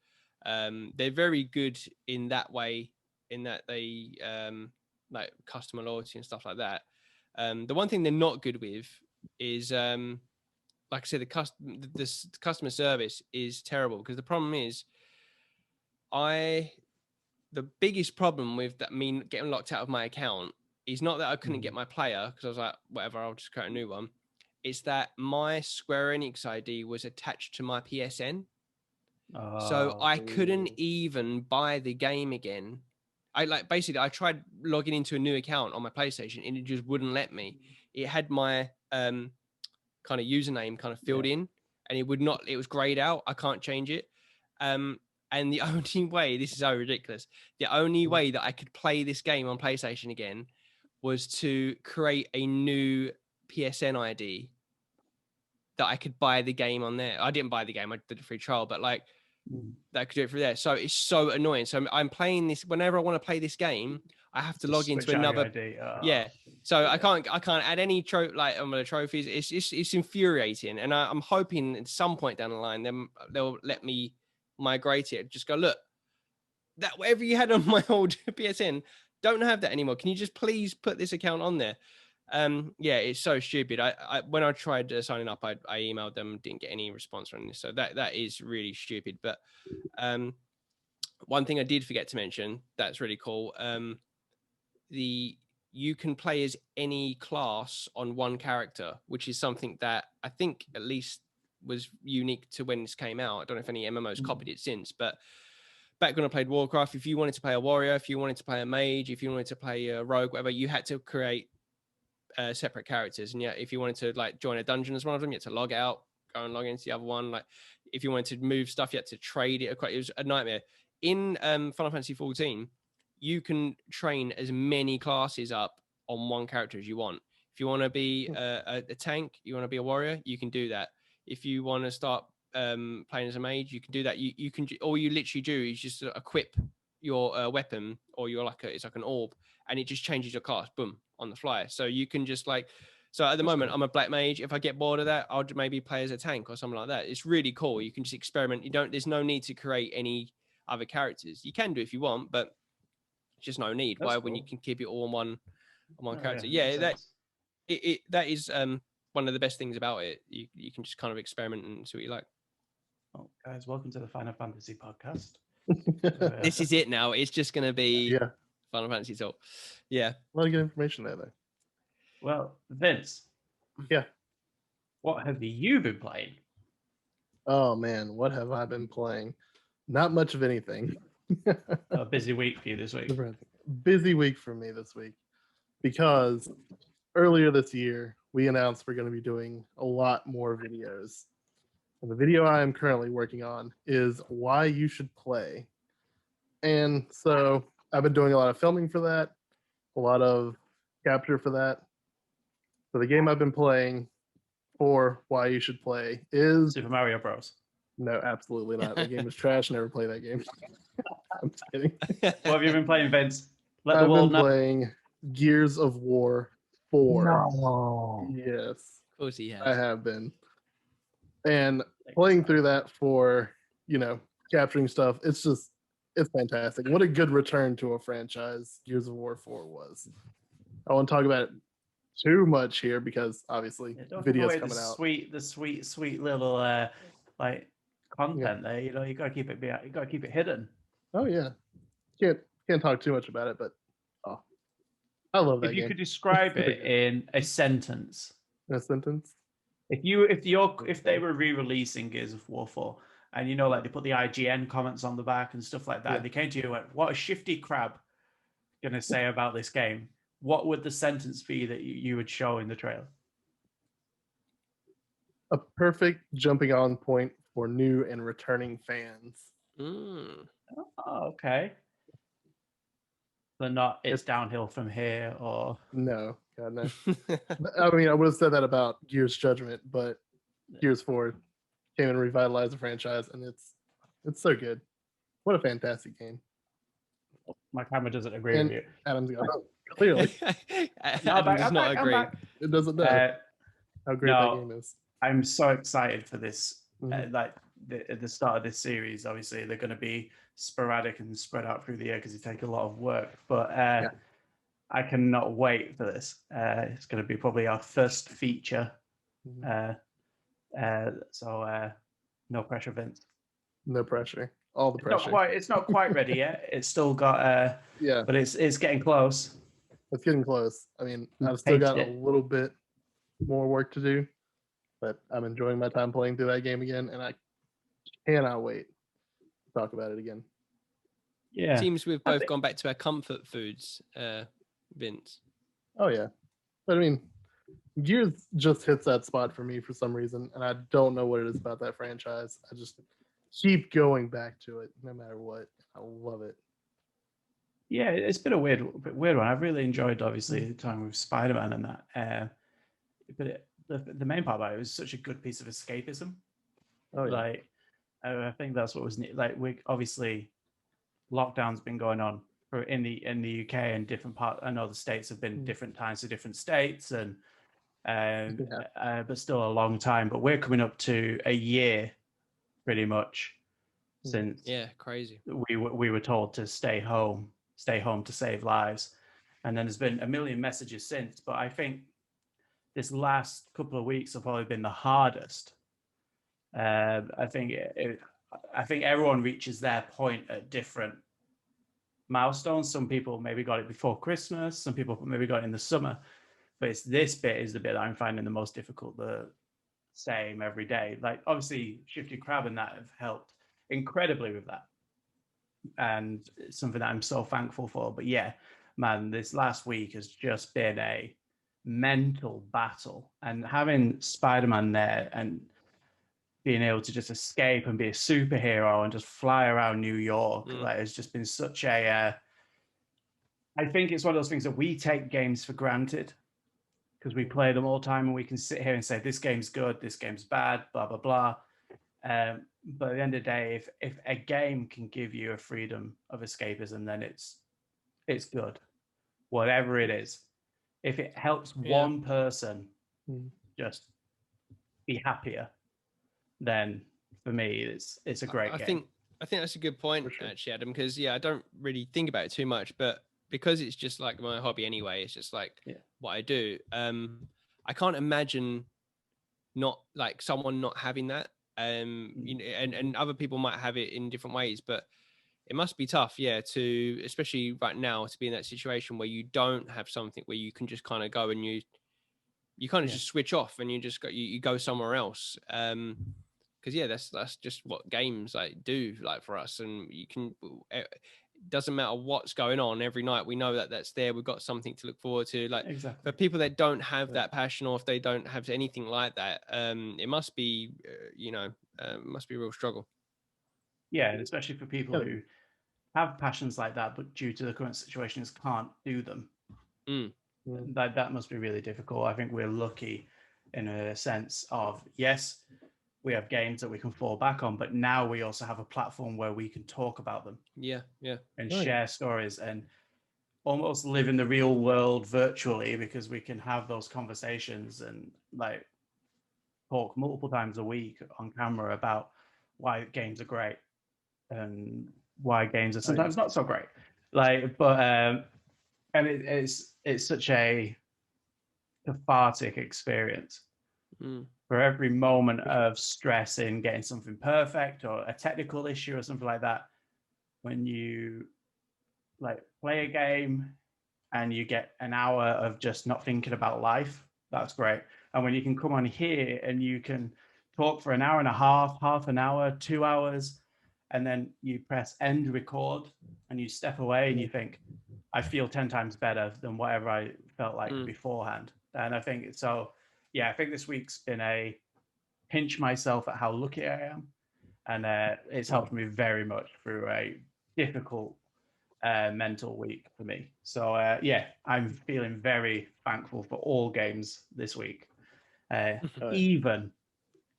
Speaker 3: They're very good in that way, in that they like customer loyalty and stuff like that. The one thing they're not good with is like I said, the customer service is terrible, because the problem is, the biggest problem with that, getting locked out of my account, is not that I couldn't get my player, because I was like, whatever, I'll just create a new one. It's that my Square Enix ID was attached to my PSN. So I couldn't even buy the game again. I tried logging into a new account on my PlayStation and it just wouldn't let me. It had my kind of username kind of filled in, and it was grayed out. I can't change it. And the only way, this is so ridiculous, the only way that I could play this game on PlayStation again was to create a new PSN ID that I could buy the game on there. I didn't buy the game, I did a free trial, but like that I could do it through there. So it's so annoying. So I'm playing this, whenever I want to play this game, I have to log into another ID. Yeah. So I can't add any trophies. It's infuriating, and I'm hoping at some point down the line they'll let me migrate it. Just go, look, that whatever you had on my old PSN, don't have that anymore. Can you just please put this account on there? Yeah, it's so stupid. I when I tried signing up, I emailed them, didn't get any response from this. So that is really stupid. But one thing I did forget to mention that's really cool. You can play as any class on one character, which is something that I think at least was unique to when this came out. I don't know if any MMOs copied it since, but back when I played Warcraft, if you wanted to play a warrior, if you wanted to play a mage, if you wanted to play a rogue, whatever, you had to create separate characters. And yeah, if you wanted to like join a dungeon as one of them, you had to log out, go and log into the other one. Like if you wanted to move stuff, you had to trade it. It was a nightmare. In Final Fantasy 14, you can train as many classes up on one character as you want. If you want to be a tank, you want to be a warrior, you can do that. If you want to start playing as a mage, you can do that. You can, all you literally do is just equip your weapon, or you're like it's like an orb, and it just changes your class, boom, on the fly. So you can just like, so at the moment I'm a black mage. If I get bored of that, I'll maybe play as a tank or something like that. It's really cool. You can just experiment. There's no need to create any other characters. You can do if you want, but just no need. Why when you can keep it all on one character? Yeah, that is one of the best things about it. You can just kind of experiment and see what you like.
Speaker 2: Oh, guys, welcome to the Final Fantasy podcast.
Speaker 3: This is it now. It's just going to be Final Fantasy talk. Yeah,
Speaker 1: a lot of good information there, though.
Speaker 2: Well, Vince.
Speaker 1: Yeah.
Speaker 2: What have you been playing?
Speaker 1: Oh man, what have I been playing? Not much of anything.
Speaker 2: A busy week for you this week.
Speaker 1: Busy week for me this week, because earlier this year we announced we're going to be doing a lot more videos. And the video I am currently working on is why you should play. And so I've been doing a lot of filming for that, a lot of capture for that. So the game I've been playing for why you should play is
Speaker 2: Super Mario Bros.
Speaker 1: No, absolutely not. The game is trash. Never play that game. I'm just kidding.
Speaker 2: What have you been playing, Vince?
Speaker 1: I've been playing Gears of War 4.
Speaker 2: No.
Speaker 1: Yes.
Speaker 3: Of course he has.
Speaker 1: I have been. And playing through that for, capturing stuff, it's fantastic. What a good return to a franchise Gears of War 4 was. I won't talk about it too much here because obviously videos coming out.
Speaker 2: The sweet little content there. You gotta keep it hidden.
Speaker 1: Oh yeah. Can't talk too much about it, but I love that game.
Speaker 2: If you could describe it in a sentence.
Speaker 1: In a sentence?
Speaker 2: If they were re-releasing Gears of War 4, and they put the IGN comments on the back and stuff like that, they came to you and went, "What is Shifty Crab gonna say about this game?" What would the sentence be that you would show in the trailer?
Speaker 1: A perfect jumping on point for new and returning fans.
Speaker 2: Oh, okay. But not it's downhill from here, or
Speaker 1: no, God no. I mean, I would have said that about Gears Judgment, but Gears 4 came and revitalized the franchise, and it's so good. What a fantastic game!
Speaker 2: My camera doesn't agree with you.
Speaker 1: Adam's going, clearly.
Speaker 3: Adam does not agree.
Speaker 1: It doesn't know how great that game is.
Speaker 2: I'm so excited for this. At the start of this series, obviously they're going to be sporadic and spread out through the year because they take a lot of work. But I cannot wait for this. It's going to be probably our first feature. So no pressure, Vince.
Speaker 1: No pressure. All the pressure.
Speaker 2: It's not quite ready yet. It's still got but it's getting close.
Speaker 1: It's getting close. I mean, I've still got a little bit more work to do, but I'm enjoying my time playing through that game again, and I cannot wait to talk about it again.
Speaker 3: Yeah. Seems we've both gone back to our comfort foods, Vince.
Speaker 1: Oh yeah. But I mean, Gears just hits that spot for me for some reason, and I don't know what it is about that franchise. I just keep going back to it no matter what. I love it.
Speaker 2: Yeah, it's been a weird one. I've really enjoyed, obviously, the time with Spider-Man and that. But the main part about it was such a good piece of escapism. Oh, yeah. I think that's what was neat. Obviously, lockdown's been going on in the UK and different parts. I know the states have been different times to different states, and but still a long time. But we're coming up to a year, pretty much, since
Speaker 3: crazy.
Speaker 2: We were told to stay home to save lives, and then there's been a million messages since. But I think this last couple of weeks have probably been the hardest. I think everyone reaches their point at different milestones. Some people maybe got it before Christmas. Some people maybe got it in the summer. But this bit is the bit that I'm finding the most difficult. The same every day. Obviously, Shifty Crab and that have helped incredibly with that. And it's something that I'm so thankful for. But yeah, man, this last week has just been a mental battle. And having Spider-Man there and being able to just escape and be a superhero and just fly around New York, it's just been such a I think it's one of those things that we take games for granted because we play them all the time and we can sit here and say, this game's good, this game's bad, blah, blah, blah. But at the end of the day, if a game can give you a freedom of escapism, then it's good, whatever it is. If it helps one person just be happier, then for me, it's a great game.
Speaker 3: I think that's a good point, actually, Adam, because I don't really think about it too much, but because it's just like my hobby anyway, it's just like what I do. I can't imagine not like someone not having that. You know, and other people might have it in different ways, but it must be tough, to, especially right now, to be in that situation where you don't have something where you can just kind of go and you kind of just switch off and you just go, you go somewhere else. Because that's just what games like do like for us, and you can. It doesn't matter what's going on every night. We know that that's there. We've got something to look forward to. Like for people that don't have that passion, or if they don't have anything like that, it must be, must be a real struggle.
Speaker 2: Yeah, and especially for people who have passions like that, but due to the current situations can't do them. That must be really difficult. I think we're lucky in a sense of, yes, we have games that we can fall back on, but now we also have a platform where we can talk about them. And share stories and almost live in the real world virtually, because we can have those conversations and like talk multiple times a week on camera about why games are great and why games are sometimes not so great. And it's such a cathartic experience. For every moment of stress in getting something perfect or a technical issue or something like that, when you like play a game and you get an hour of just not thinking about life, that's great. And when you can come on here and you can talk for an hour and a half, half an hour, 2 hours, and then you press end record and you step away and you think, I feel 10 times better than whatever I felt like beforehand. And I think so. Yeah, I think this week's been a pinch myself at how lucky I am. And it's helped me very much through a difficult mental week for me. So, I'm feeling very thankful for all games this week, even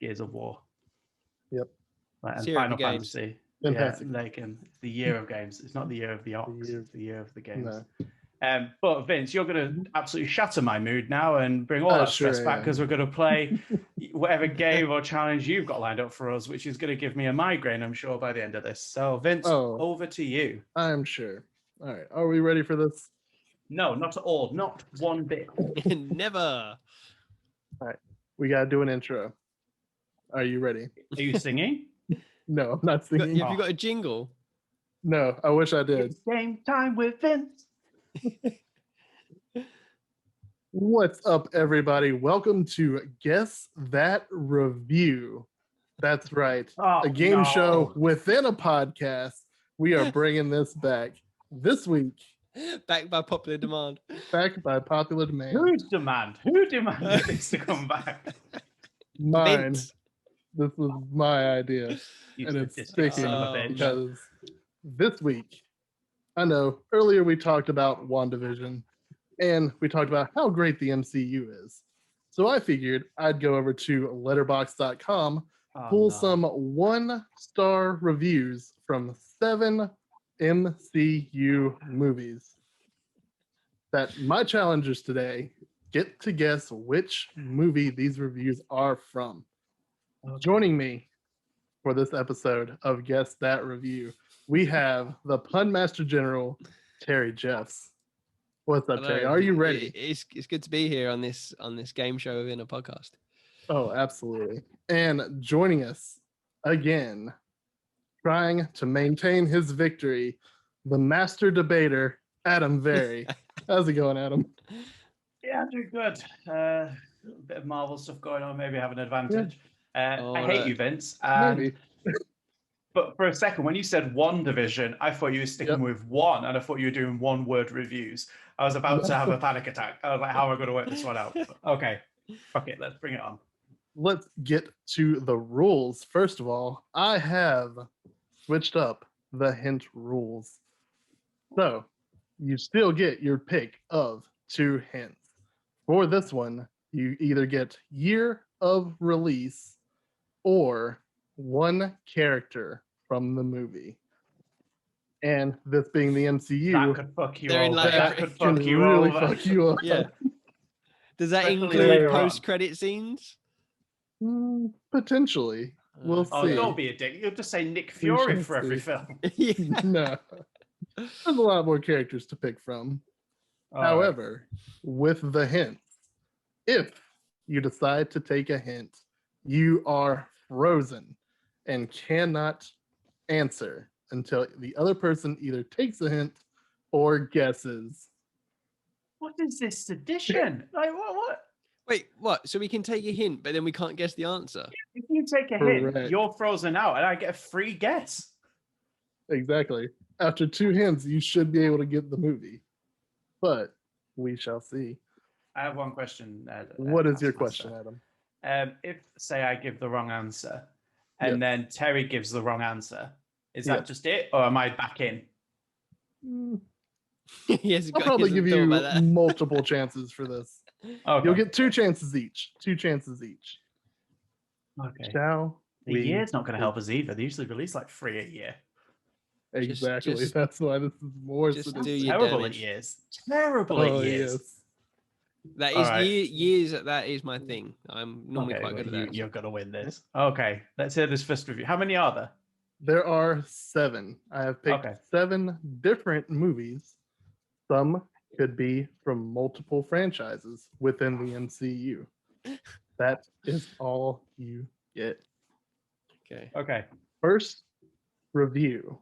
Speaker 2: Gears of War.
Speaker 1: Yep.
Speaker 2: And Final Fantasy. It's the year of games. It's not the year of the ox. It's the year of the games. No. But Vince, you're going to absolutely shatter my mood now and bring all that stress back, because we're going to play whatever game or challenge you've got lined up for us, which is going to give me a migraine, I'm sure, by the end of this. So, Vince, over to you.
Speaker 1: I'm sure. All right. Are we ready for this?
Speaker 2: No, not at all. Not one bit.
Speaker 3: Never.
Speaker 1: All right. We got to do an intro. Are you ready?
Speaker 2: Are you singing?
Speaker 1: No, I'm not singing.
Speaker 3: Have you got a jingle?
Speaker 1: No, I wish I did.
Speaker 2: It's game time with Vince.
Speaker 1: What's up, everybody? Welcome to Guess That Review. That's right. A game show within a podcast. We are bringing this back this week.
Speaker 3: Back by popular demand.
Speaker 1: Back by popular demand.
Speaker 2: Whose demand? Who demanded this to come back?
Speaker 1: Mine. Vince. This was my idea. And it's sticking because this week, I know earlier we talked about WandaVision and we talked about how great the MCU is. So I figured I'd go over to letterboxd.com, pull some 1-star reviews from 7 MCU movies. That my challengers today get to guess which movie these reviews are from. Joining me for this episode of Guess That Review, we have the Pun Master General, Terry Jeffs. What's up, Terry? Are you ready?
Speaker 3: It's good to be here on this game show within a podcast.
Speaker 1: Oh, absolutely. And joining us again, trying to maintain his victory, the master debater, Adam Very. How's it going, Adam?
Speaker 2: Yeah, I'm doing good. A bit of Marvel stuff going on. Maybe I have an advantage. I hate you, Vince.
Speaker 1: Maybe.
Speaker 2: But for a second, when you said WandaVision, I thought you were sticking with one, and I thought you were doing one-word reviews. I was about to have a panic attack. I was like, how am I going to work this one out? Okay, let's bring it on.
Speaker 1: Let's get to the rules. First of all, I have switched up the hint rules. So, you still get your pick of 2 hints. For this one, you either get year of release or one character from the movie. And this being the MCU,
Speaker 2: that could fuck you over.
Speaker 3: Like,
Speaker 2: that could fuck you
Speaker 1: really
Speaker 2: over.
Speaker 1: fuck you up.
Speaker 3: Yeah. Does that
Speaker 2: Especially
Speaker 3: include post-credit scenes?
Speaker 1: Potentially. We'll see.
Speaker 2: Don't be a dick. You'll just say Nick Fury for every film.
Speaker 1: No. There's a lot more characters to pick from. However, with the hints, if you decide to take a hint, you are frozen and cannot answer until the other person either takes a hint or guesses.
Speaker 2: What is this sedition? Like what?
Speaker 3: Wait, what? So we can take a hint, but then we can't guess the answer?
Speaker 2: If you take a hint, you're frozen out and I get a free guess.
Speaker 1: Exactly. After 2 hints, you should be able to get the movie. But we shall see.
Speaker 2: I have one question.
Speaker 1: What is your question, Adam?
Speaker 2: If, say, I give the wrong answer and then Terry gives the wrong answer, is that just it? Or am I back in?
Speaker 3: Yes,
Speaker 1: I'll probably give you multiple chances for this. Okay. You'll get 2 chances each. 2 chances each.
Speaker 2: Okay.
Speaker 1: Shall
Speaker 2: the year's not going to help us either. They usually release like 3 a year.
Speaker 1: Exactly. That's why this is more
Speaker 2: terrible at years. Terrible at years. Yes.
Speaker 3: That is years. That is my thing. I'm normally quite good at that.
Speaker 2: You're going to win this. Okay. Let's hear this first review. How many are there?
Speaker 1: There are 7. I have picked 7 different movies. Some could be from multiple franchises within the MCU. That is all you get.
Speaker 2: Okay.
Speaker 1: First review.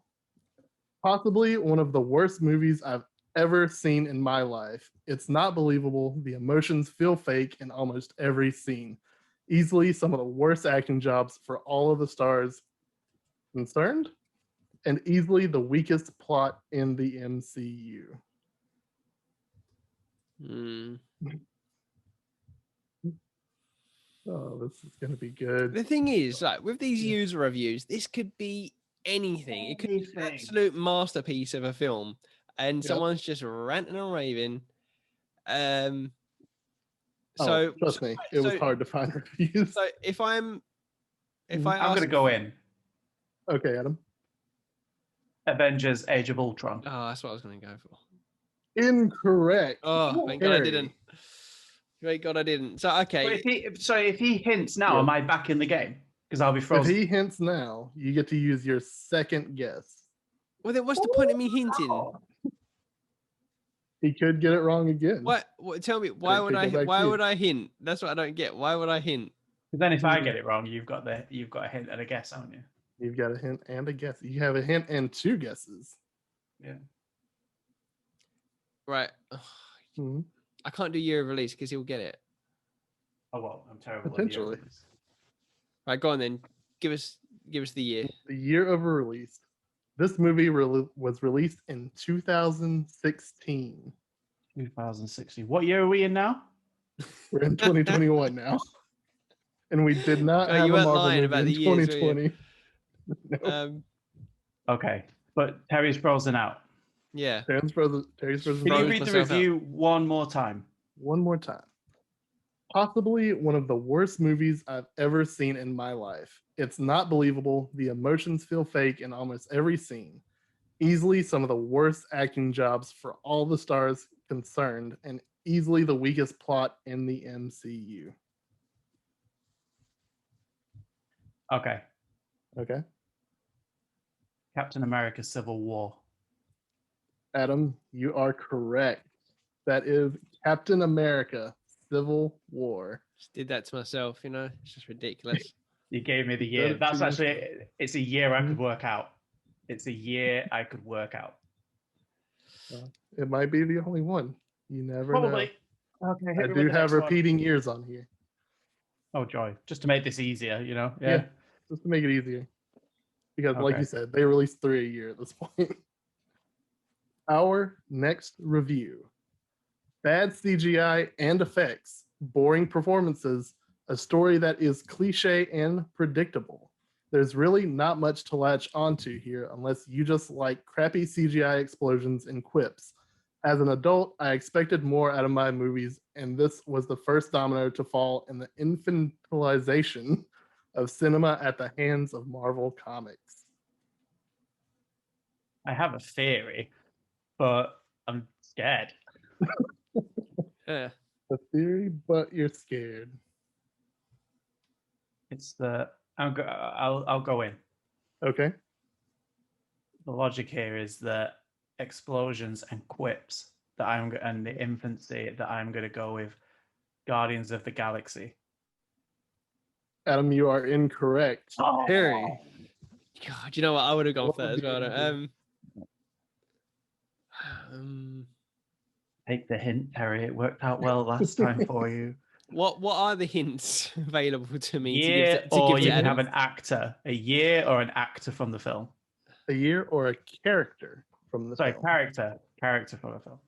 Speaker 1: Possibly one of the worst movies I've ever seen in my life. It's not believable. The emotions feel fake in almost every scene. Easily some of the worst acting jobs for all of the stars concerned, and easily the weakest plot in the MCU. Oh, this is gonna be good.
Speaker 3: The thing is, like with these user reviews, this could be anything. It could be an absolute masterpiece of a film, and someone's just ranting and raving. So
Speaker 1: trust me, it was hard to find reviews.
Speaker 3: So I'm
Speaker 2: gonna go in.
Speaker 1: Okay, Adam.
Speaker 2: Avengers: Age of Ultron.
Speaker 3: Oh, that's what I was gonna go for.
Speaker 1: Incorrect.
Speaker 3: Oh, thank God I didn't. Thank God I didn't. So okay.
Speaker 2: If he hints now, am I back in the game? Because I'll be frozen.
Speaker 1: If he hints now, you get to use your second guess.
Speaker 3: Well, then what's the point of me hinting?
Speaker 1: He could get it wrong again.
Speaker 3: What? Tell me, why would I hint? That's what I don't get. Why would I hint?
Speaker 2: Because then if I get it wrong, you've got a hint and a guess, haven't you?
Speaker 1: You've got a hint and a guess. You have a hint and 2 guesses.
Speaker 2: Yeah.
Speaker 3: Right. I can't do year of release because he'll get it.
Speaker 2: Oh well, I'm terrible.
Speaker 1: Potentially.
Speaker 3: Right, go on then. Give us the year.
Speaker 1: The year of release. This movie was released in 2016.
Speaker 2: 2016. What year are we in now?
Speaker 1: We're in 2021 now. And we did not have a Marvel movie
Speaker 3: about
Speaker 1: in 2020.
Speaker 3: No.
Speaker 2: Okay. But Terry's frozen out.
Speaker 3: Yeah.
Speaker 1: Terry's frozen.
Speaker 2: Can you read the review one more time?
Speaker 1: One more time. Possibly one of the worst movies I've ever seen in my life. It's not believable. The emotions feel fake in almost every scene. Easily some of the worst acting jobs for all the stars concerned, and easily the weakest plot in the MCU.
Speaker 2: Okay.
Speaker 1: Captain
Speaker 2: America: Civil War.
Speaker 1: Adam, you are correct. That is Captain America: Civil War.
Speaker 3: Just did that to myself, it's just ridiculous.
Speaker 2: You gave me the year. That's actually, it's a year I could work out. It's a year I could work out.
Speaker 1: It might be the only one. You never
Speaker 2: know.
Speaker 1: Okay, I do have repeating years on here.
Speaker 2: Oh, joy. Just to make this easier,
Speaker 1: Yeah, just to make it easier. Because like you said, they released 3 a year at this point. Our next review. Bad CGI and effects, boring performances, a story that is cliche and predictable. There's really not much to latch onto here unless you just like crappy CGI explosions and quips. As an adult, I expected more out of my movies, and this was the first domino to fall in the infantilization of cinema at the hands of Marvel Comics.
Speaker 2: I have a theory, but I'm scared.
Speaker 3: Yeah.
Speaker 1: A theory, but you're scared.
Speaker 2: It's the I'll go in.
Speaker 1: Okay.
Speaker 2: The logic here is that explosions and quips and the infancy that I'm going to go with Guardians of the Galaxy.
Speaker 1: Adam, you are incorrect.
Speaker 2: Oh.
Speaker 1: Harry.
Speaker 3: God, you know what? I would have gone first.
Speaker 2: Take the hint, Harry. It worked out well last time for you.
Speaker 3: What are the hints available to me?
Speaker 2: You can have
Speaker 3: an
Speaker 2: actor, a year or an actor from the film.
Speaker 1: A year or a character from the film.
Speaker 2: Character from the film.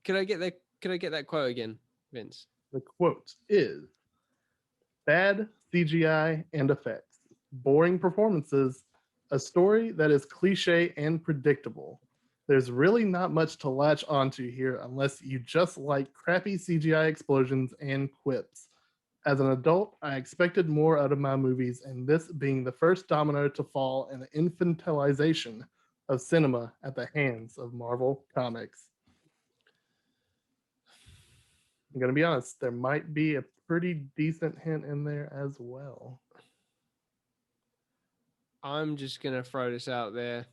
Speaker 3: Could I get that quote again, Vince?
Speaker 1: The quote is: bad CGI and effects, boring performances, a story that is cliche and predictable. There's really not much to latch onto here unless you just like crappy CGI explosions and quips. As an adult, I expected more out of my movies, and this being the first domino to fall in the infantilization of cinema at the hands of Marvel Comics. I'm going to be honest, there might be a pretty decent hint in there as well.
Speaker 3: I'm just going to throw this out there.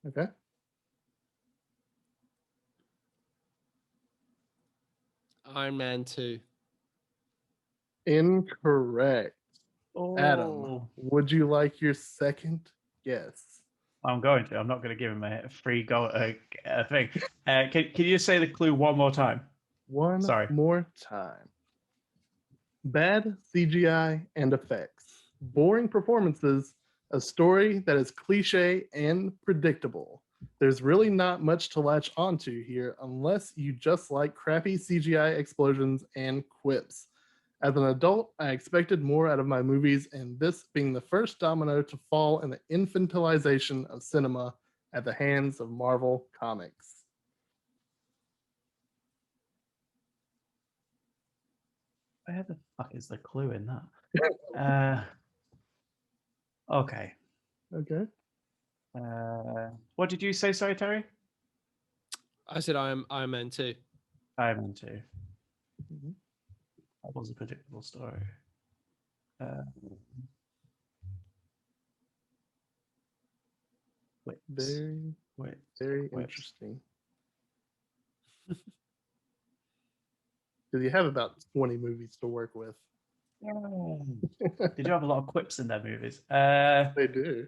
Speaker 1: Okay.
Speaker 3: Iron Man 2.
Speaker 1: Incorrect.
Speaker 2: Oh.
Speaker 1: Adam, would you like your second guess?
Speaker 2: I'm going to. I'm not going to give him a free go thing. Can you say the clue one more time?
Speaker 1: One more time. Bad CGI and effects, boring performances, a story that is cliche and predictable. There's really not much to latch onto here unless you just like crappy CGI explosions and quips. As an adult, I expected more out of my movies, and this being the first domino to fall in the infantilization of cinema at the hands of Marvel Comics.
Speaker 2: Where the fuck is the clue in that? Okay.
Speaker 1: Okay.
Speaker 2: What did you say, sorry, Terry?
Speaker 3: I said Iron Man 2.
Speaker 2: Iron Man 2. Mm-hmm. That was a predictable story.
Speaker 1: Very interesting. Because you have about 20 movies to work with.
Speaker 2: Did you have a lot of quips in their movies?
Speaker 1: They do.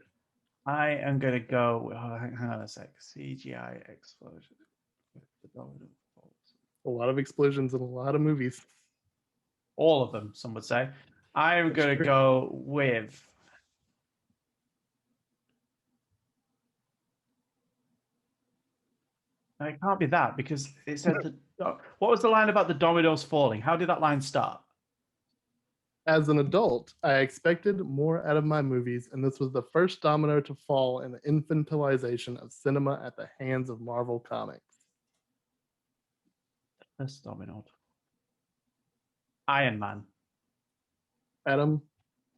Speaker 2: I am going to go. Hang on a sec. CGI explosion.
Speaker 1: A lot of explosions in a lot of movies.
Speaker 2: All of them, some would say. I'm going to go with. No, it can't be that because it said. What was the line about the dominoes falling? How did that line start?
Speaker 1: As an adult, I expected more out of my movies, and this was the first domino to fall in the infantilization of cinema at the hands of Marvel Comics.
Speaker 2: The first domino. Iron Man.
Speaker 1: Adam,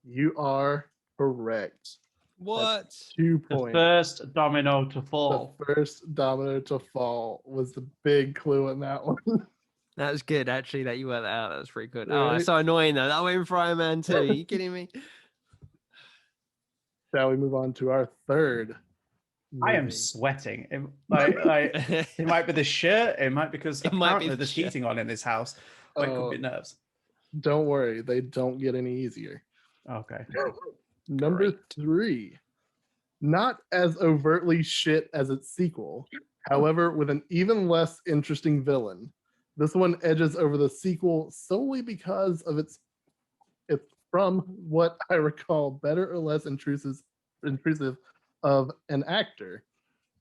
Speaker 1: you are correct.
Speaker 3: What?
Speaker 1: That's 2 points.
Speaker 2: The first domino to fall.
Speaker 1: The first domino to fall was the big clue in that one.
Speaker 3: That was good, actually, that you worked that out. That was pretty good.
Speaker 1: Really?
Speaker 3: Oh, that's so annoying, though. That went for Iron Man 2. Are you kidding me?
Speaker 1: Shall we move on to our third movie?
Speaker 2: I am sweating. It might be the shirt. It might be because there's heating on in this house. It could be nerves.
Speaker 1: Don't worry. They don't get any easier.
Speaker 2: Okay.
Speaker 1: Number 3. Not as overtly shit as its sequel, however, with an even less interesting villain. This one edges over the sequel solely because of it's from what I recall, better or less intrusive of an actor.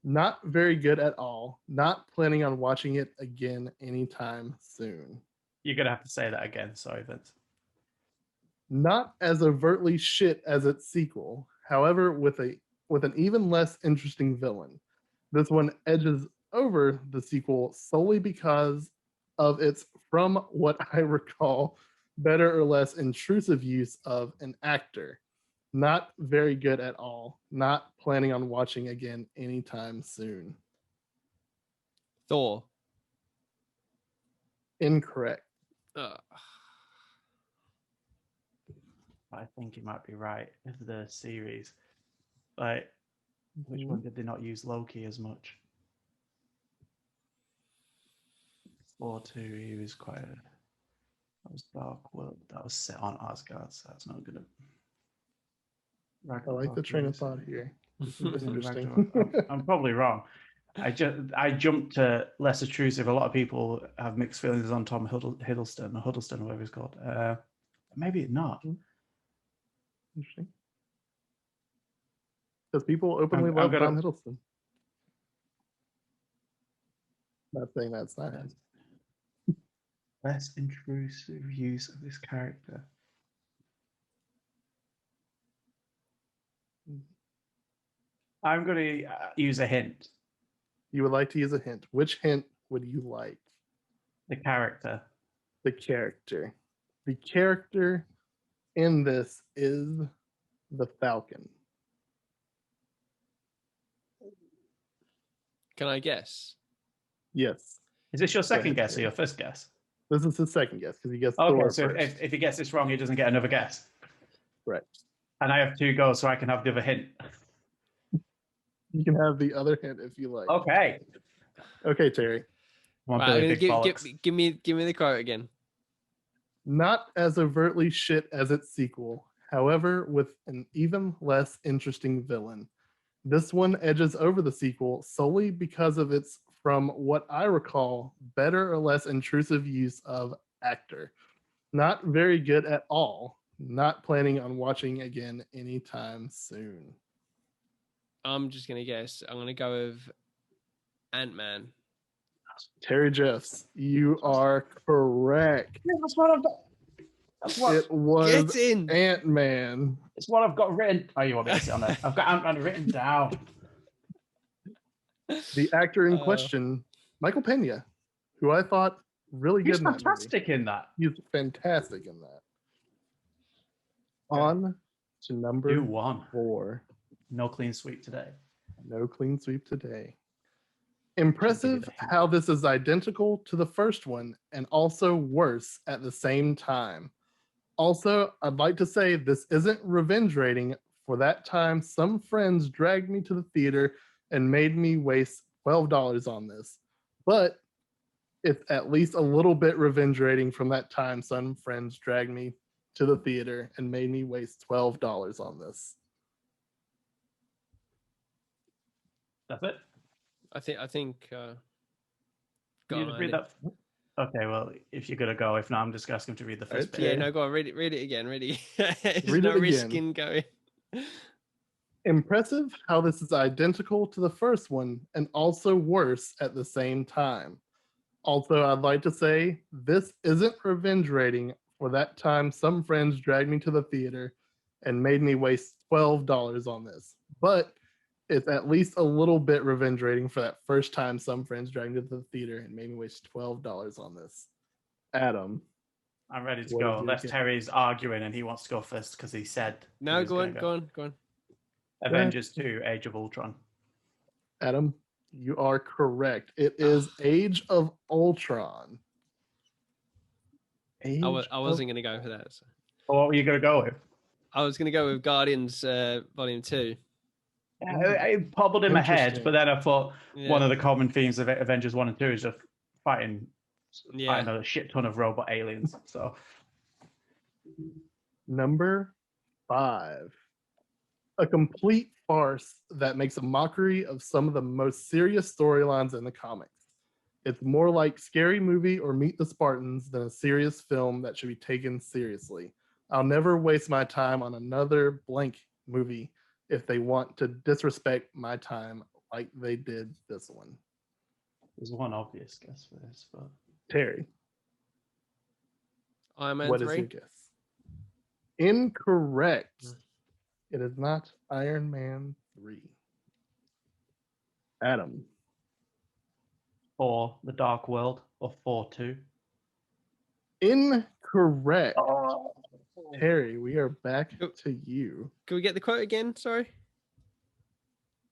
Speaker 1: Not very good at all. Not planning on watching it again anytime soon.
Speaker 2: You're going to have to say that again. Sorry, Vince.
Speaker 1: Not as overtly shit as its sequel, however, with an even less interesting villain. This one edges over the sequel solely because of its, from what I recall, better or less intrusive use of an actor. Not very good at all. Not planning on watching again anytime soon.
Speaker 3: Thor.
Speaker 1: Incorrect.
Speaker 2: I think you might be right. Of the series, like, which one did they not use Loki as much? Thor 2, he was quite a... That was Dark World. That was set on Asgard, so that's not gonna...
Speaker 1: I like the train of thought here. This is interesting.
Speaker 2: I'm probably wrong. I jumped to less intrusive. A lot of people have mixed feelings on Tom Hiddleston, or whatever he's called. Maybe not.
Speaker 1: Interesting. Because people openly love Tom Hiddleston. Not saying that's not him.
Speaker 2: Less intrusive use of this character. I'm going to use a hint.
Speaker 1: You would like to use a hint. Which hint would you like?
Speaker 2: The character.
Speaker 1: The character. The character in this is the Falcon.
Speaker 3: Can I guess?
Speaker 1: Yes.
Speaker 2: Is this your second guess or your first guess?
Speaker 1: This is his second guess because he guessed
Speaker 2: Thor
Speaker 1: first.
Speaker 2: So if he gets this wrong, he doesn't get another guess.
Speaker 1: Right.
Speaker 2: And I have 2 goes, so I can have the other hint.
Speaker 1: You can have the other hint if you like.
Speaker 2: Okay.
Speaker 1: Okay, Terry.
Speaker 3: Give me the quote again.
Speaker 1: Not as overtly shit as its sequel, however, with an even less interesting villain. This one edges over the sequel solely because of its, from what I recall, better or less intrusive use of actor. Not very good at all. Not planning on watching again anytime soon.
Speaker 3: I'm just going to guess. I'm going to go with Ant-Man.
Speaker 1: Terry Jeffs, you are correct.
Speaker 2: Yeah, that's what I've got.
Speaker 1: It was Ant-Man.
Speaker 2: It's what I've got written. Oh, you want me to sit on there? I've got Ant-Man written down.
Speaker 1: The actor in question, Michael Pena, who I thought really good in that movie.
Speaker 2: He's fantastic in that.
Speaker 1: He's fantastic in that. On to number 4.
Speaker 2: No clean sweep today.
Speaker 1: No clean sweep today. Impressive how this is identical to the first one and also worse at the same time. Also, I'd like to say this isn't revenge rating. For that time, some friends dragged me to the theater and made me waste $12 on this. But it's at least a little bit revenge rating from that time some friends dragged me to the theater and made me waste $12 on this.
Speaker 2: That's it.
Speaker 3: I think.
Speaker 2: Can you just read that? Okay, well, if you're gonna go, if not, I'm just asking to read the first bit.
Speaker 3: Yeah, no, go on. Read it again. Read it.
Speaker 1: Read
Speaker 3: no
Speaker 1: it
Speaker 3: risk
Speaker 1: again.
Speaker 3: in going.
Speaker 1: Impressive how this is identical to the first one and also worse at the same time. Also, I'd like to say this isn't revenge rating. For that time, some friends dragged me to the theater and made me waste $12 on this. But it's at least a little bit revenge rating for that first time some friends dragged me to the theater and made me waste $12 on this. Adam.
Speaker 2: I'm ready to go. Unless Terry's arguing and he wants to go first because he said...
Speaker 3: No, go on.
Speaker 2: Avengers 2, Age of Ultron.
Speaker 1: Adam, you are correct. It is Age of Ultron.
Speaker 3: I wasn't going to go for that. So.
Speaker 2: Well, what were you going to go with?
Speaker 3: I was going to go with Guardians Volume 2.
Speaker 2: It bobbled in my head, but then I thought one of the common themes of Avengers 1 and 2 is just fighting a shit ton of robot aliens. So,
Speaker 1: number 5. A complete farce that makes a mockery of some of the most serious storylines in the comics. It's more like Scary Movie or Meet the Spartans than a serious film that should be taken seriously. I'll never waste my time on another blank movie if they want to disrespect my time like they did this one.
Speaker 2: There's one obvious guess for this, but...
Speaker 1: Terry.
Speaker 3: Iron Man 3?
Speaker 1: What is your guess? Incorrect. It is not Iron Man 3. Adam.
Speaker 2: For The Dark World, or 4-2.
Speaker 1: Incorrect. Oh. Terry, we are back to you.
Speaker 3: Can we get the quote again? Sorry.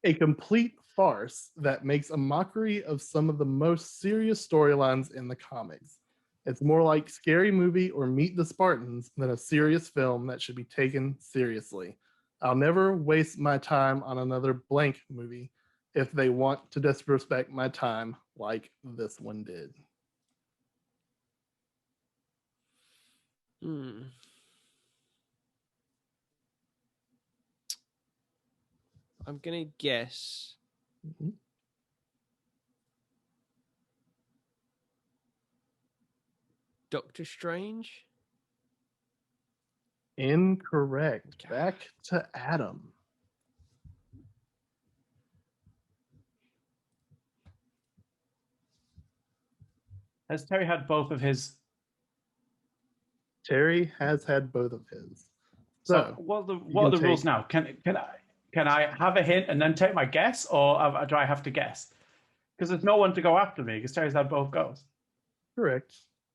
Speaker 1: A complete farce that makes a mockery of some of the most serious storylines in the comics. It's more like Scary Movie or Meet the Spartans than a serious film that should be taken seriously. I'll never waste my time on another blank movie if they want to disrespect my time like this one did.
Speaker 3: I'm going to guess. Doctor Strange?
Speaker 1: Incorrect. Back to Adam.
Speaker 2: Has Terry had both of his?
Speaker 1: Terry has had both of his.
Speaker 2: So what are the rules now? Can I have a hint and then take my guess, or do I have to guess? Because there's no one to go after me because Terry's had both goes.
Speaker 1: Correct.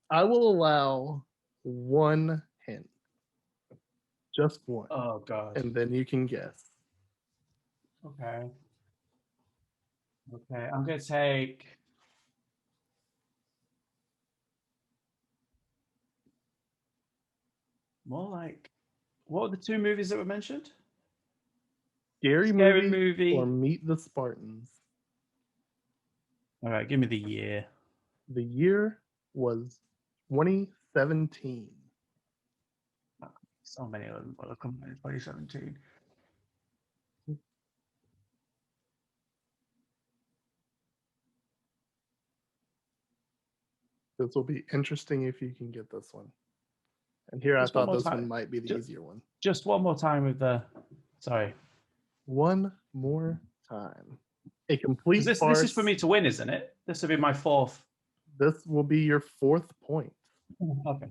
Speaker 1: I will allow one hint. Just one.
Speaker 2: Oh, God.
Speaker 1: And then you can guess.
Speaker 2: Okay. I'm going to take... more like... What were the two movies that were mentioned?
Speaker 1: Scary movie or Meet the Spartans.
Speaker 2: All right, give me the year.
Speaker 1: The year was 2017.
Speaker 2: So many of them will come in 2017.
Speaker 1: This will be interesting if you can get this one. And here I thought this one might be the easier one.
Speaker 2: Just one more time with the... Sorry.
Speaker 1: One more time. A complete farce.
Speaker 2: This is for me to win, isn't it? This will be my fourth.
Speaker 1: This will be your 4th point.
Speaker 2: Okay.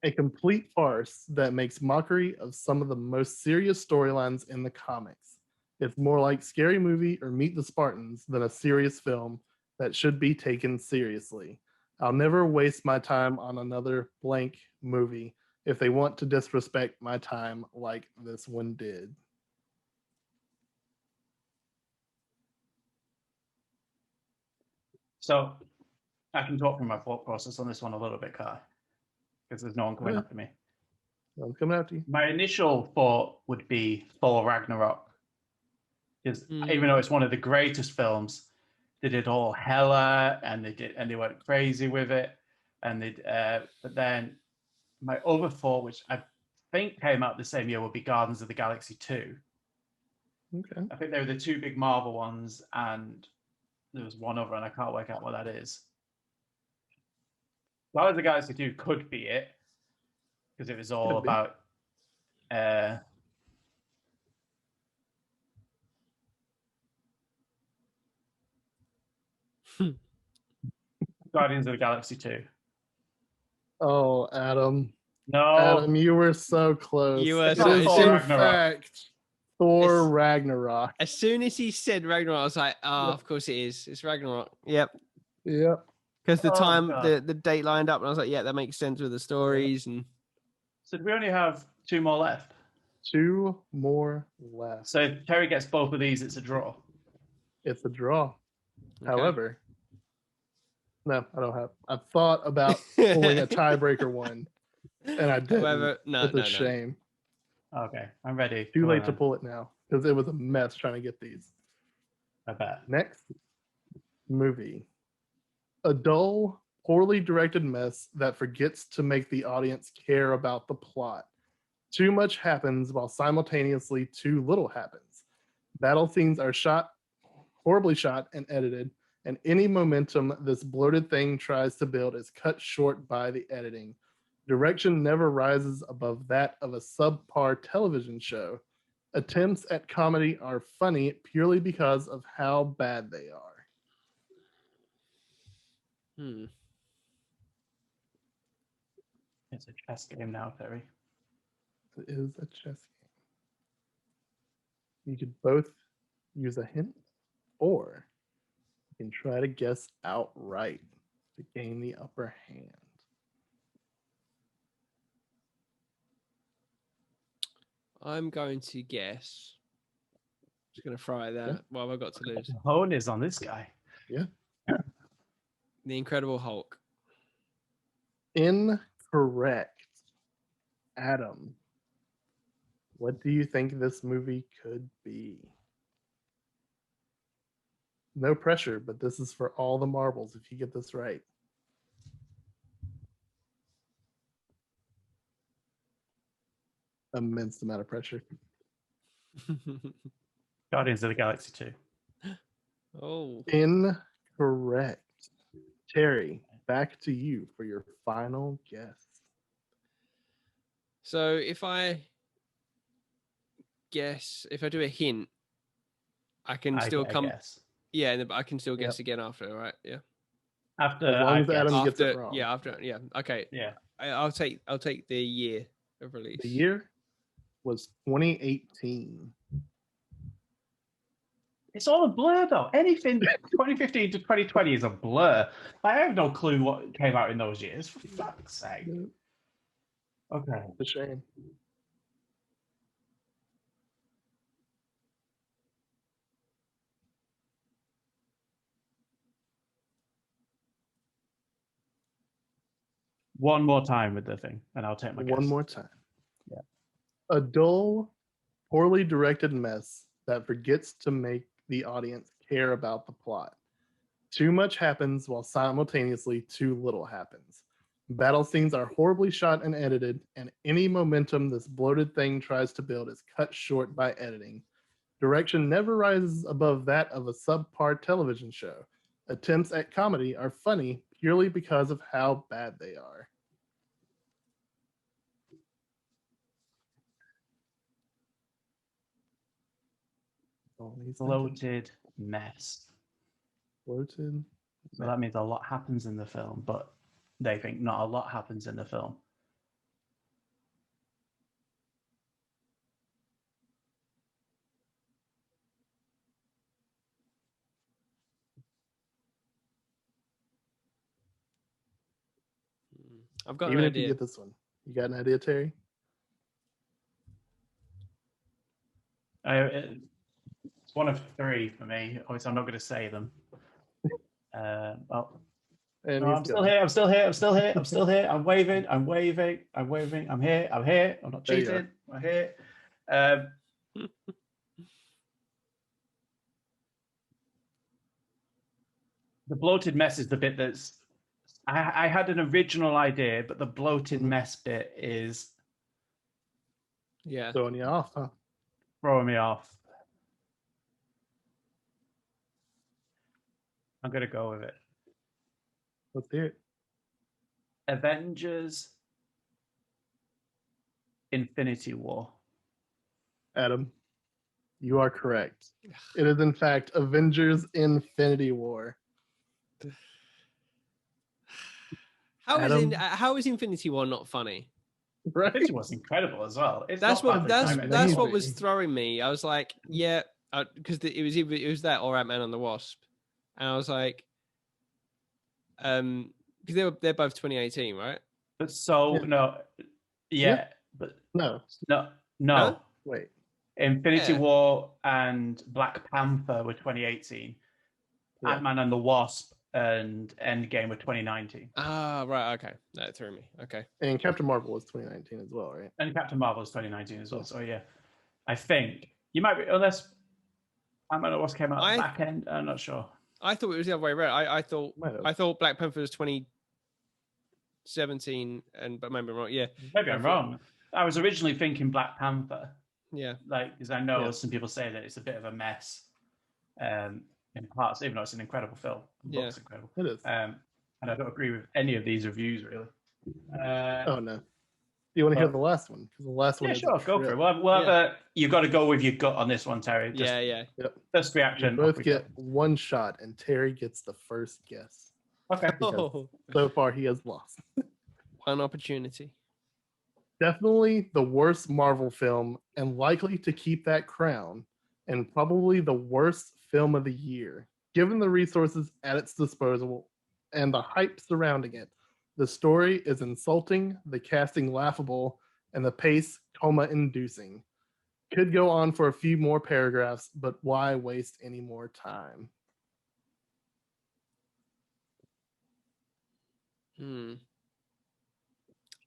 Speaker 1: A complete farce that makes mockery of some of the most serious storylines in the comics. It's more like Scary Movie or Meet the Spartans than a serious film that should be taken seriously. I'll never waste my time on another blank movie if they want to disrespect my time like this one did.
Speaker 2: So I can talk from my thought process on this one a little bit, Kai, because there's no one coming after me.
Speaker 1: No one's coming after you.
Speaker 2: My initial thought would be Thor Ragnarok, because even though it's one of the greatest films, they did all hella and they went crazy with it, and but then my other thought, which I think came out the same year, would be Guardians of the Galaxy 2.
Speaker 1: Okay.
Speaker 2: I think they were the two big Marvel ones, and there was one other, and I can't work out what that is. Guardians of the Galaxy 2 could be it, because it was all about Guardians of the Galaxy 2.
Speaker 1: Oh, Adam.
Speaker 2: No.
Speaker 1: Adam, you were so close.
Speaker 3: You were
Speaker 1: it is in fact Thor Ragnarok.
Speaker 3: As soon as he said Ragnarok, I was like, of course it is. It's Ragnarok. Yep. Because the date lined up, and I was like, yeah, that makes sense with the stories. And
Speaker 2: so we only have 2 more left.
Speaker 1: 2 more left.
Speaker 2: So if Terry gets both of these, it's a draw.
Speaker 1: It's a draw. Okay. However, no, I don't have. I thought about pulling a tiebreaker one, and I didn't. It's a shame.
Speaker 2: Okay, I'm ready.
Speaker 1: Too late to pull it now because it was a mess trying to get these.
Speaker 2: I bet.
Speaker 1: Next movie. A dull, poorly directed mess that forgets to make the audience care about the plot. Too much happens while simultaneously too little happens. Battle scenes are horribly shot and edited, and any momentum this bloated thing tries to build is cut short by the editing. Direction never rises above that of a subpar television show. Attempts at comedy are funny purely because of how bad they are.
Speaker 2: It's a chess game now, Terry.
Speaker 1: It is a chess game. You could both use a hint, or you can try to guess outright to gain the upper hand.
Speaker 3: I'm going to guess. Just going to throw it there.
Speaker 1: Yeah.
Speaker 3: What have I got to lose?
Speaker 2: The hone is on this guy.
Speaker 1: Yeah.
Speaker 3: The Incredible Hulk.
Speaker 1: Incorrect. Adam, what do you think this movie could be? No pressure, but this is for all the marbles if you get this right. Immense amount of pressure.
Speaker 2: Guardians of the Galaxy 2.
Speaker 3: Oh.
Speaker 1: Incorrect. Terry, back to you for your final guess.
Speaker 3: So if I do a hint, I can still come.
Speaker 2: Guess.
Speaker 3: Yeah, I can still guess again after, right? Yeah.
Speaker 2: After
Speaker 1: as long as Adam gets it wrong.
Speaker 3: Yeah, after. Yeah. Okay.
Speaker 2: Yeah.
Speaker 3: I'll take the year of release.
Speaker 1: The year was 2018.
Speaker 2: It's all a blur, though. Anything 2015 to 2020 is a blur. I have no clue what came out in those years. For fuck's sake. Okay.
Speaker 1: It's a shame.
Speaker 2: One more time with the thing, and I'll take my guess.
Speaker 1: One more time.
Speaker 2: Yeah.
Speaker 1: A dull, poorly directed mess that forgets to make the audience care about the plot. Too much happens while simultaneously too little happens. Battle scenes are horribly shot and edited, and any momentum this bloated thing tries to build is cut short by editing. Direction never rises above that of a subpar television show. Attempts at comedy are funny purely because of how bad they are.
Speaker 2: Bloated mess.
Speaker 1: Bloated.
Speaker 2: So that means a lot happens in the film, but they think not a lot happens in the film.
Speaker 3: I've got
Speaker 1: Even
Speaker 3: an
Speaker 1: if
Speaker 3: idea.
Speaker 1: you get this one, you got an idea, Terry?
Speaker 2: It's one of three for me. Obviously, I'm not going to say them.
Speaker 1: And
Speaker 2: no, I'm still here. I'm still here. I'm still here. I'm still here. I'm waving. I'm waving. I'm waving. I'm here. I'm here. I'm not cheating. I'm here. The bloated mess is the bit that's. I had an original idea, but the bloated mess bit is.
Speaker 3: Yeah.
Speaker 1: Throwing you off, huh?
Speaker 2: Throwing me off. I'm going to go with it.
Speaker 1: Let's hear it.
Speaker 2: Avengers Infinity War.
Speaker 1: Adam, you are correct. It is, in fact, Avengers Infinity War.
Speaker 3: How is Infinity War not funny?
Speaker 1: Right?
Speaker 2: Infinity War's incredible as well.
Speaker 3: That's what was throwing me. I was like, yeah, because it was that or Ant-Man and the Wasp, and I was like, because they're both 2018, right?
Speaker 2: But so but no.
Speaker 1: Wait.
Speaker 2: Infinity War and Black Panther were 2018. Yeah. Ant-Man and the Wasp and Endgame were 2019.
Speaker 3: Ah, right. Okay, that threw me. Okay.
Speaker 1: And Captain Marvel was 2019 as well, right?
Speaker 2: And Captain Marvel was 2019 as well. So yeah, I think you might be, unless Ant-Man and the Wasp came out at the back end. I'm not sure.
Speaker 3: I thought it was the other way around. I thought Black Panther was 2017, but maybe I'm wrong. Yeah,
Speaker 2: maybe I'm wrong. I was originally thinking Black Panther.
Speaker 3: Yeah,
Speaker 2: because I know some people say that it's a bit of a mess, in parts, even though it's an incredible film. The book's incredible.
Speaker 1: It is.
Speaker 2: And I don't agree with any of these reviews really.
Speaker 1: Oh no. You want to hear the last one? Because the last one.
Speaker 2: Yeah, sure, go for it. We'll have you got to go with your gut on this one, Terry.
Speaker 3: Just,
Speaker 1: Yep.
Speaker 2: First reaction.
Speaker 1: You both get one shot, and Terry gets the first guess.
Speaker 2: Okay.
Speaker 1: So far, he has lost.
Speaker 3: One opportunity.
Speaker 1: Definitely the worst Marvel film, and likely to keep that crown, and probably the worst film of the year. Given the resources at its disposal and the hype surrounding it, the story is insulting, the casting laughable, and the pace coma-inducing. Could go on for a few more paragraphs, but why waste any more time?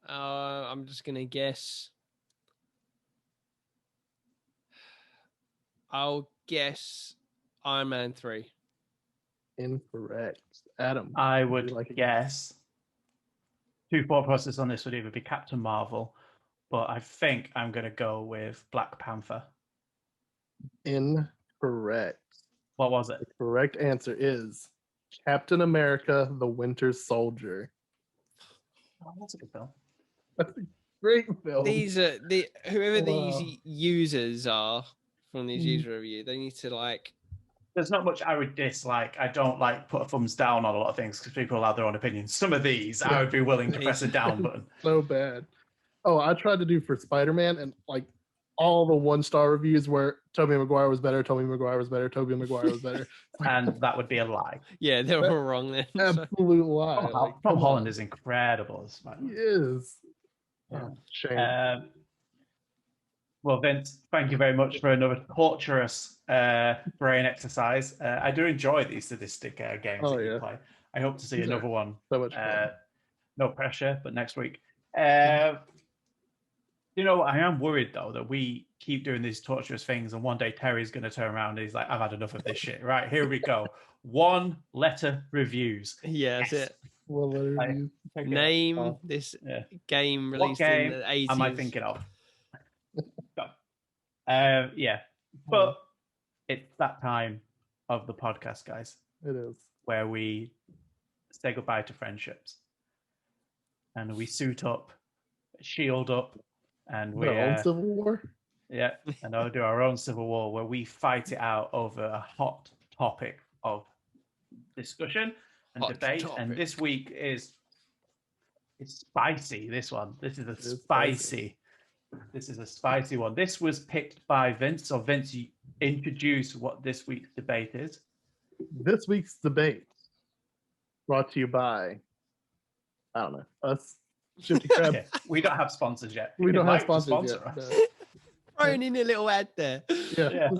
Speaker 3: I'm just gonna guess. I'll guess Iron Man 3.
Speaker 1: Incorrect. Adam.
Speaker 2: I would guess. Two thought process on this would either be Captain Marvel, but I think I'm going to go with Black Panther.
Speaker 1: Incorrect.
Speaker 2: What was it?
Speaker 1: The correct answer is Captain America: The Winter Soldier.
Speaker 2: Oh, that's a good film.
Speaker 1: That's a great film.
Speaker 3: These are whoever these users are from these user review. They need to like.
Speaker 2: There's not much I would dislike. I don't like put a thumbs down on a lot of things because people have their own opinions. Some of these I would be willing to press a down button.
Speaker 1: So bad. Oh, I tried to do for Spider-Man, and like all the 1-star reviews where Tobey Maguire was better, Tobey Maguire was better, Tobey Maguire was better.
Speaker 2: And that would be a lie.
Speaker 3: Yeah, they were all wrong then.
Speaker 1: Absolute lie.
Speaker 2: Tom Holland is incredible.
Speaker 1: He is.
Speaker 2: Yeah.
Speaker 1: Shame.
Speaker 2: Well, Vince, thank you very much for another torturous brain exercise. I do enjoy these sadistic games that you play. I hope to see another one.
Speaker 1: So much fun.
Speaker 2: No pressure, but next week. You know, I am worried, though, that we keep doing these torturous things, and one day Terry's going to turn around and he's like, I've had enough of this shit. Right, here we go. 1-letter reviews.
Speaker 3: Yeah, that's it. Name this game released in the 80s.
Speaker 2: What game am I thinking of? Yeah, but it's that time of the podcast, guys.
Speaker 1: It is.
Speaker 2: Where we say goodbye to friendships. And we suit up, shield up, and we...
Speaker 1: Our own Civil War?
Speaker 2: Yeah, and I'll do our own Civil War where we fight it out over a hot topic of discussion and debate. And this week it's spicy, this one. This is spicy one. This was picked by Vince. So Vince, you introduce what this week's debate is.
Speaker 1: This week's debate brought to you by, I don't know, us, Shifty Crab.
Speaker 2: We don't have sponsors yet.
Speaker 1: We don't have sponsors yet.
Speaker 3: Throwing in a little ad there.
Speaker 1: Yeah.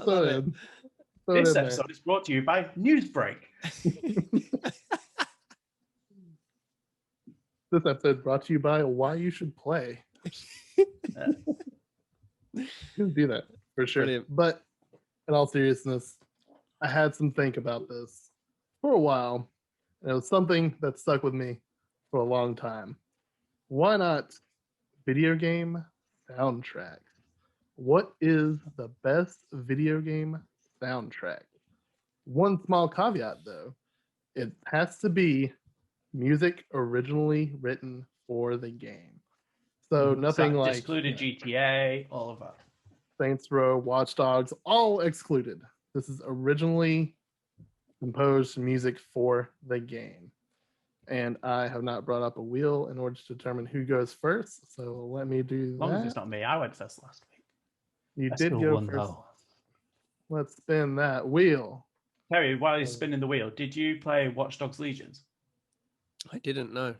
Speaker 2: This episode is brought to you by Newsbreak.
Speaker 1: This episode brought to you by Why You Should Play. You do that for sure. Brilliant. But in all seriousness, I had some think about this for a while, and it was something that stuck with me for a long time. Why not video game soundtrack? What is the best video game soundtrack? One small caveat, though. It has to be music originally written for the game. So nothing like...
Speaker 2: Excluded GTA, all of that.
Speaker 1: Saints Row, Watch Dogs, all excluded. This is originally composed music for the game. And I have not brought up a wheel in order to determine who goes first. So let me do that.
Speaker 2: As long as it's not me. I went first last week.
Speaker 1: You did go first. Though. Let's spin that wheel.
Speaker 2: Terry, while you're spinning the wheel, did you play Watch Dogs Legions?
Speaker 3: I didn't know.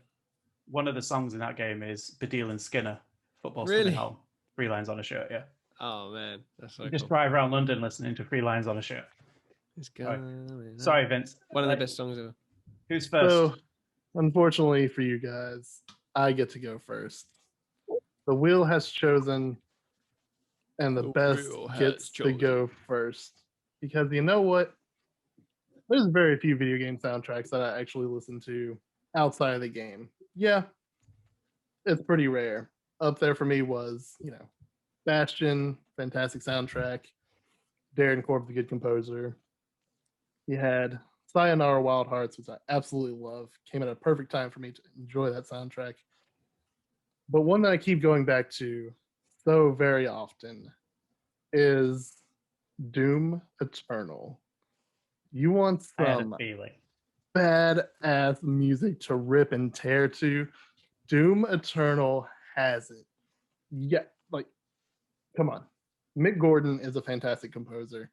Speaker 2: One of the songs in that game is Badil and Skinner, Football's
Speaker 3: Really?
Speaker 2: Coming Home. 3 lines on a shirt, yeah.
Speaker 3: Oh, man. That's so
Speaker 2: cool. Just drive around London listening to 3 lines on a shirt.
Speaker 3: It's good.
Speaker 2: Sorry, Vince.
Speaker 3: One of the best songs ever.
Speaker 2: Who's first?
Speaker 1: So, unfortunately for you guys, I get to go first. The wheel has chosen, and the best gets to go first. Because you know what? There's very few video game soundtracks that I actually listen to outside of the game. Yeah, it's pretty rare. Up there for me was, Bastion, fantastic soundtrack. Darren Korb, the good composer. You had Sayonara Wild Hearts, which I absolutely love. Came at a perfect time for me to enjoy that soundtrack. But one that I keep going back to so very often is Doom Eternal. You want some badass music to rip and tear to? Doom Eternal has it. Yeah, come on. Mick Gordon is a fantastic composer.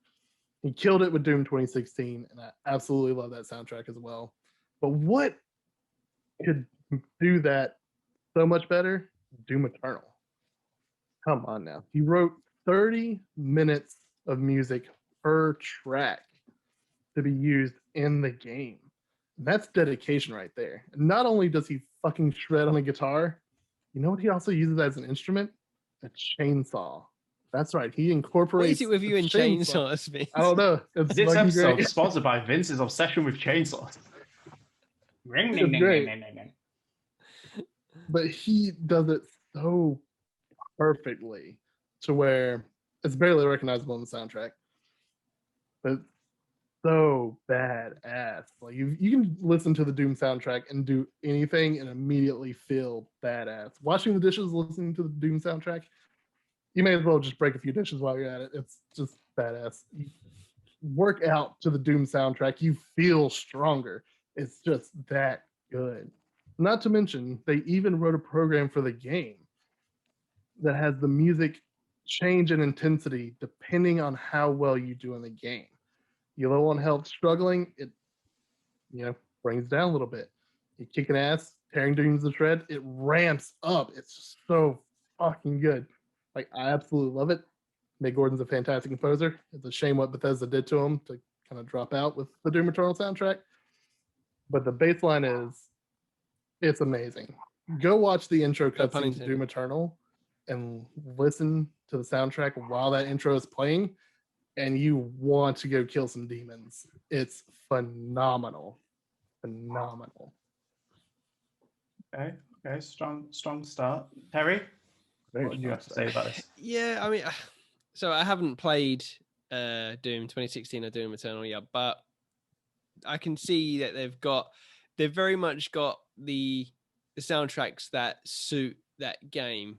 Speaker 1: He killed it with Doom 2016, and I absolutely love that soundtrack as well. But what could do that so much better? Doom Eternal. Come on now. He wrote 30 minutes of music per track to be used in the game. That's dedication right there. And not only does he fucking shred on a guitar, you know what he also uses as an instrument? A chainsaw. That's right. He incorporates.
Speaker 3: What is it with you and chainsaws, Vince?
Speaker 1: I don't know.
Speaker 2: It's this episode is sponsored by Vince's obsession with chainsaws.
Speaker 1: It's great. But he does it so perfectly to where it's barely recognizable in the soundtrack. But so badass. Like you can listen to the Doom soundtrack and do anything and immediately feel badass. Washing the dishes, listening to the Doom soundtrack, you may as well just break a few dishes while you're at it. It's just badass. You work out to the Doom soundtrack, you feel stronger. It's just that good. Not to mention, they even wrote a program for the game that has the music change in intensity depending on how well you do in the game. You're low on health, struggling, it brings down a little bit. You're kicking ass, tearing Dooms to shred, it ramps up. It's just so fucking good. Like, I absolutely love it. Mick Gordon's a fantastic composer. It's a shame what Bethesda did to him to kind of drop out with the Doom Eternal soundtrack. But the bass line it's amazing. Go watch the intro cutscene to Doom Eternal and listen to the soundtrack while that intro is playing, and you want to go kill some demons. It's phenomenal. Phenomenal.
Speaker 2: Okay, strong start. Terry, what do you have to say about this?
Speaker 3: Yeah, I mean, so I haven't played Doom 2016 or Doom Eternal yet, but I can see that they've very much got the soundtracks that suit that game.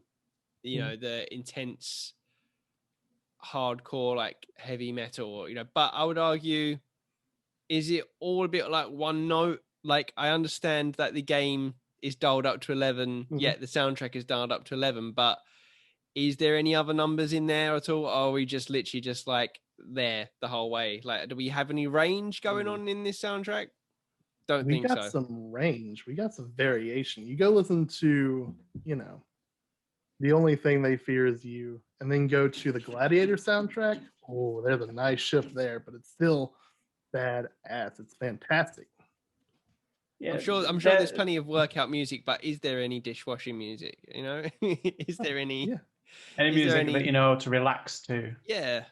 Speaker 3: You know, the intense, hardcore, like heavy metal. But I would argue, is it all a bit like one note? Like, I understand that the game is dialed up to 11, yet the soundtrack is dialed up to 11, but is there any other numbers in there at all? Or are we just literally just like there the whole way? Like, do we have any range going on in this soundtrack? Don't think so.
Speaker 1: We got some range. We got some variation. You go listen to, The Only Thing They Fear Is You, and then go to the Gladiator soundtrack. Oh, there's a nice shift there, but it's still badass. It's fantastic.
Speaker 3: Yeah, I'm sure there's plenty of workout music, but is there any dishwashing music? Is there any
Speaker 2: any music that to relax to?
Speaker 3: Yeah.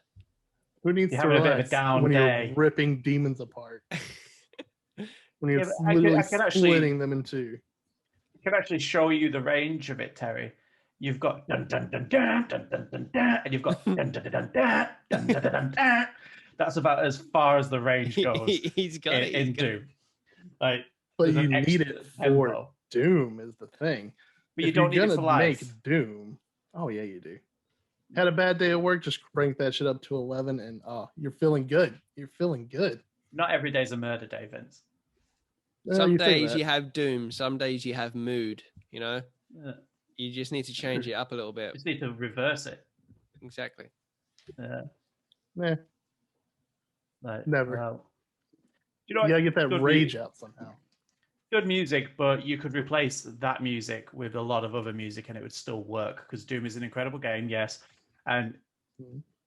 Speaker 1: Who needs to relax a bit of a down when day? You're ripping demons apart? When you're literally splitting them in two.
Speaker 2: I can actually show you the range of it, Terry. You've got dun dun dun dun dun dun dun dun, and you've got dun dun dun dun dun dun dun dun dun. That's about as far as the range goes.
Speaker 3: He's got it
Speaker 2: in Doom. Like,
Speaker 1: but you need it for Doom is the thing.
Speaker 2: But you don't need it for life.
Speaker 1: Make Doom. Oh yeah, you do. Had a bad day at work, just crank that shit up to 11, and you're feeling good. You're feeling good.
Speaker 2: Not every day's a murder day, Vince.
Speaker 3: Some days you have Doom. Some days you have mood. Yeah. You just need to change it up a little bit.
Speaker 2: You just need to reverse it.
Speaker 3: Exactly.
Speaker 1: Never.
Speaker 2: Well,
Speaker 1: you gotta get that rage out somehow.
Speaker 2: Good music, but you could replace that music with a lot of other music and it would still work, because Doom is an incredible game, yes, and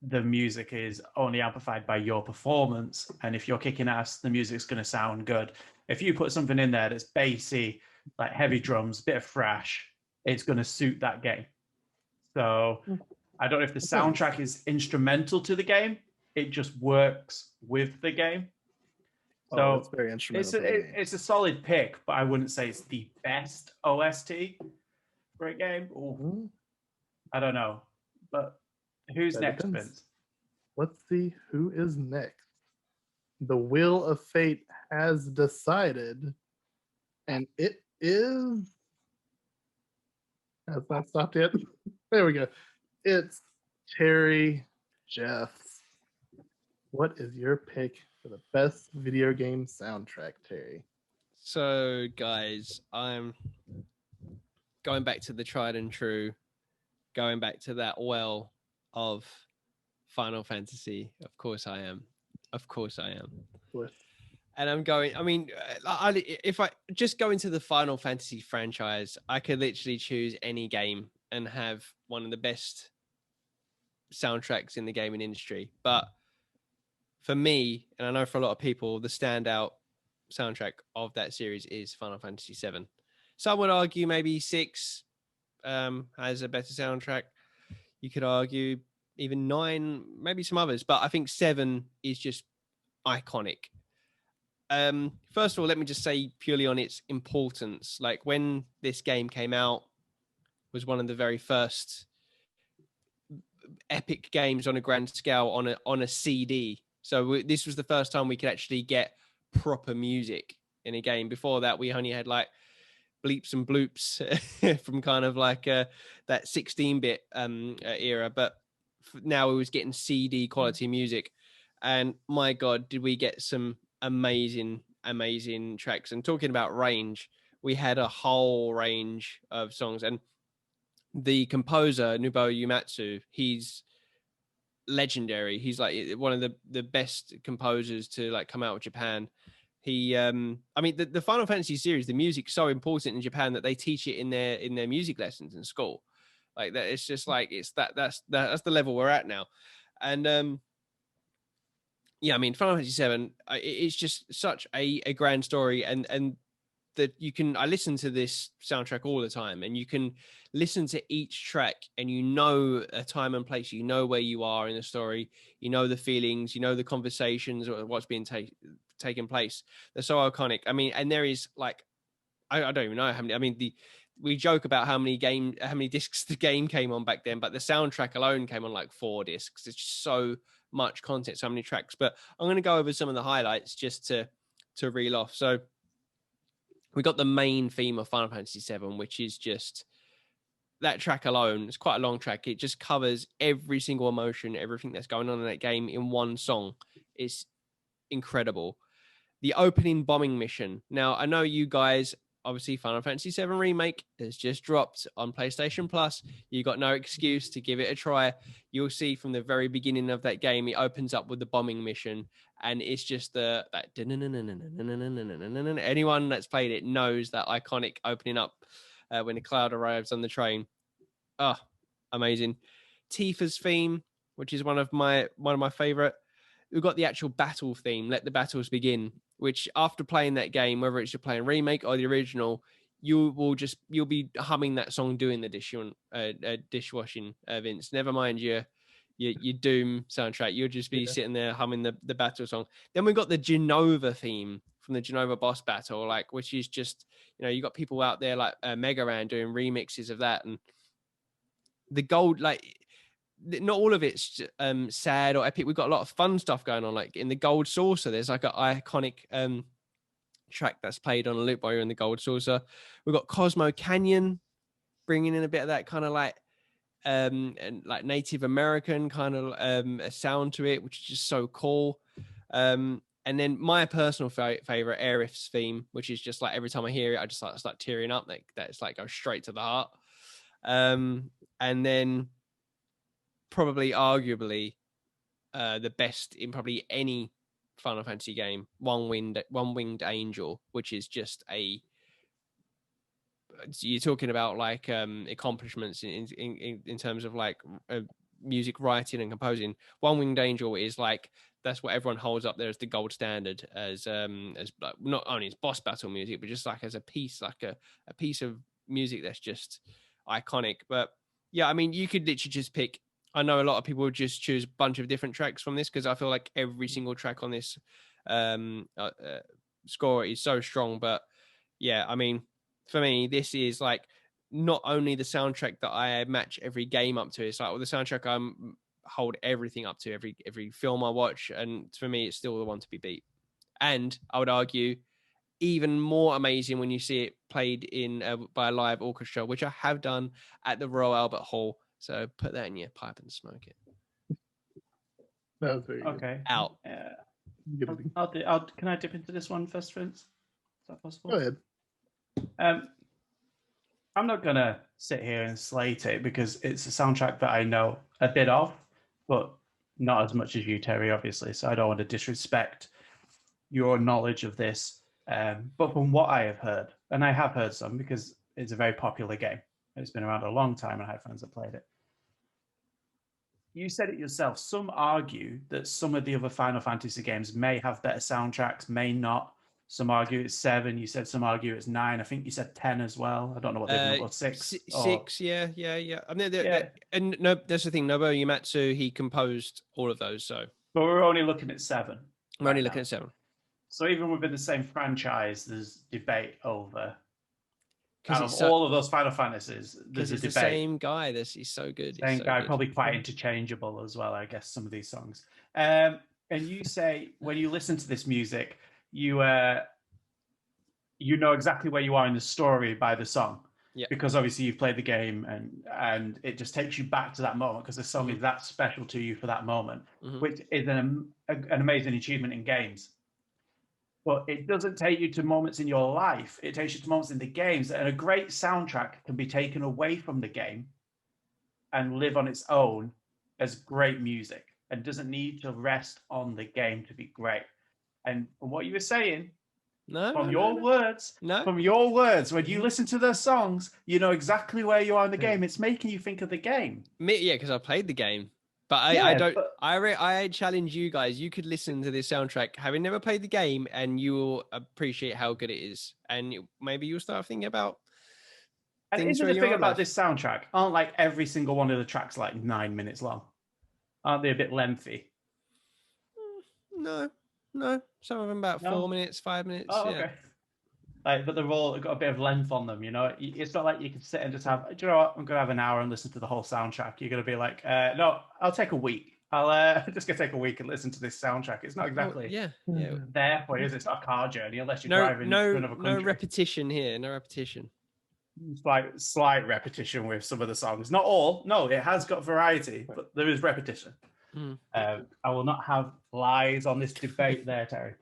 Speaker 2: the music is only amplified by your performance, and if you're kicking ass, the music's going to sound good. If you put something in there that's bassy, like heavy drums, bit of thrash, it's going to suit that game. So I don't know if the soundtrack is instrumental to the game, it just works with the game. So
Speaker 1: it's very instrumental.
Speaker 2: It's a solid pick, but I wouldn't say it's the best OST for a game. I don't know. But who's next, Vince?
Speaker 1: Let's see who is next. The Wheel of Fate has decided, and it is... Has not stopped yet. There we go. It's Terry Jeffs. What is your pick for the best video game soundtrack, Terry?
Speaker 3: So, guys, I'm going back to the tried and true, going back to that well of Final Fantasy. Of course I am. Of course I am.
Speaker 1: Of course.
Speaker 3: And I'm going, I mean, if I just go into the Final Fantasy franchise, I could literally choose any game and have one of the best soundtracks in the gaming industry. But for me, and I know for a lot of people, the standout soundtrack of that series is Final Fantasy VII. Some would argue maybe 6 has a better soundtrack. You could argue even 9, maybe some others, but I think 7 is just iconic. First of all, let me just say purely on its importance. Like when this game came out, was one of the very first epic games on a grand scale on a CD. So this was the first time we could actually get proper music in a game. Before that, we only had like bleeps and bloops from kind of like that 16-bit era. But now we was getting CD quality music, and my God, did we get some amazing tracks. And talking about range, we had a whole range of songs, and the composer Nobuo Uematsu, he's legendary. He's like one of the best composers to like come out of Japan. He I mean the Final Fantasy series, the music's so important in Japan that they teach it in their music lessons in school. Like that, it's just like that's the level we're at now. And yeah, I mean, Final Fantasy VII, it's just such a grand story, and that I listen to this soundtrack all the time, and you can listen to each track, and you know a time and place, you know where you are in the story, you know the feelings, you know the conversations, or what's being taking place. They're so iconic. I mean, and there is like, I don't even know how many. I mean, we joke about how many discs the game came on back then, but the soundtrack alone came on like 4 discs. It's just so much content, so many tracks. But I'm going to go over some of the highlights just to reel off. So we got the main theme of Final Fantasy VII, which is just that track alone. It's quite a long track. It just covers every single emotion, everything that's going on in that game in one song. It's incredible. The opening bombing mission. Now, I know you guys, obviously Final Fantasy VII Remake has just dropped on PlayStation Plus. You got no excuse to give it a try. You'll see from the very beginning of that game, it opens up with the bombing mission, and it's just that anyone that's played it knows that iconic opening up when the cloud arrives on the train. Oh, amazing. Tifa's theme, which is one of my favorite. We've got the actual battle theme, Let the Battles Begin, which after playing that game, whether it's you're playing remake or the original, you'll be humming that song doing the dishwashing, Vince. Never mind your Doom soundtrack. You'll just be sitting there humming the battle song. Then we've got the Genova theme from the Genova boss battle, like, which is just, you got people out there like Mega Ran doing remixes of that. And the gold, like, not all of it's sad or epic. We've got a lot of fun stuff going on. Like in the Gold Saucer, there's like an iconic track that's played on a loop while you're in the Gold Saucer. We've got Cosmo Canyon bringing in a bit of that kind of like and like Native American kind of a sound to it, which is just so cool. And then my personal favorite, Aerith's theme, which is just like every time I hear it, I just like start tearing up. Like that's like goes straight to the heart. And then probably arguably the best in probably any Final Fantasy game, One Winged Angel, which is just you're talking about like accomplishments in terms of like music writing and composing. One Winged Angel is like, that's what everyone holds up there as the gold standard, as like, not only as boss battle music, but just like as a piece, like a piece of music that's just iconic. But yeah, I mean, you could literally just pick. I know a lot of people would just choose a bunch of different tracks from this, because I feel like every single track on this score is so strong. But yeah, I mean, for me, this is like not only the soundtrack that I match every game up to, it's like the soundtrack I hold everything up to, every film I watch, and for me, it's still the one to be beat. And I would argue even more amazing when you see it played in by a live orchestra, which I have done at the Royal Albert Hall. So put that in your pipe and smoke it.
Speaker 1: That was very
Speaker 2: okay.
Speaker 1: Good.
Speaker 3: Out.
Speaker 2: Can I dip into this one first, Vince? Is that possible?
Speaker 1: Go ahead.
Speaker 2: I'm not going to sit here and slate it because it's a soundtrack that I know a bit of, but not as much as you, Terry, obviously. So I don't want to disrespect your knowledge of this. But from what I have heard, and I have heard some because it's a very popular game. It's been around a long time and I have friends that played it. You said it yourself. Some argue that some of the other Final Fantasy games may have better soundtracks, may not. Some argue it's 7. You said some argue it's 9. I think you said 10 as well. I don't know what they've done, or 6.
Speaker 3: 6, yeah. I mean, and no, that's the thing. Nobuo Uematsu, he composed all of those. So,
Speaker 2: but we're only looking at 7.
Speaker 3: I'm only looking at 7.
Speaker 2: So even within the same franchise, there's debate over. Out of all of those Final Fantasies, there's a debate.
Speaker 3: The same guy. He's so good.
Speaker 2: Same guy, probably quite interchangeable as well, I guess, some of these songs. And you say when you listen to this music, you know exactly where you are in the story by the song.
Speaker 3: Yeah.
Speaker 2: Because obviously you've played the game and it just takes you back to that moment because the song is that special to you for that moment, which is an amazing achievement in games. But it doesn't take you to moments in your life. It takes you to moments in the games. And a great soundtrack can be taken away from the game and live on its own as great music and doesn't need to rest on the game to be great. And from what you were saying, from your words, when you listen to those songs, you know exactly where you are in the game. It's making you think of the game.
Speaker 3: Yeah, because I played the game. But I don't. I challenge you guys. You could listen to this soundtrack, having never played the game, and you will appreciate how good it is. And maybe you'll start thinking about.
Speaker 2: And isn't the thing about this soundtrack? Aren't like every single one of the tracks like 9 minutes long? Aren't they a bit lengthy?
Speaker 3: No. Some of them about 4 minutes, 5 minutes.
Speaker 2: Oh, okay. But they've all got a bit of length on them, you know. It's not like you can sit and just have, do you know what, I'm going to have an hour and listen to the whole soundtrack. You're going to be like, no, I'll take a week. I'll just going to take a week and listen to this soundtrack. It's not exactly there for you, is it? It's not a car journey unless you're driving to another country.
Speaker 3: No repetition here, no repetition.
Speaker 2: Slight repetition with some of the songs. Not all. No, it has got variety, but there is repetition. I will not have lies on this debate there, Terry.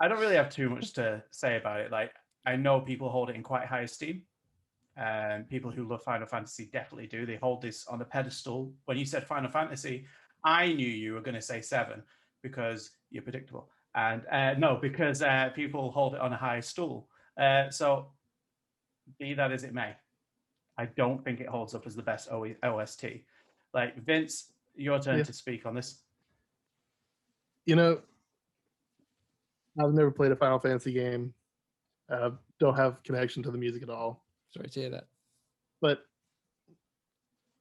Speaker 2: I don't really have too much to say about it. Like, I know people hold it in quite high esteem. And people who love Final Fantasy definitely do. They hold this on a pedestal. When you said Final Fantasy, I knew you were going to say 7 because you're predictable. And no, because people hold it on a high stool. So be that as it may, I don't think it holds up as the best OST. Like, Vince, your turn to speak on this.
Speaker 1: You know, I've never played a Final Fantasy game. Don't have connection to the music at all.
Speaker 3: Sorry to hear that.
Speaker 1: But,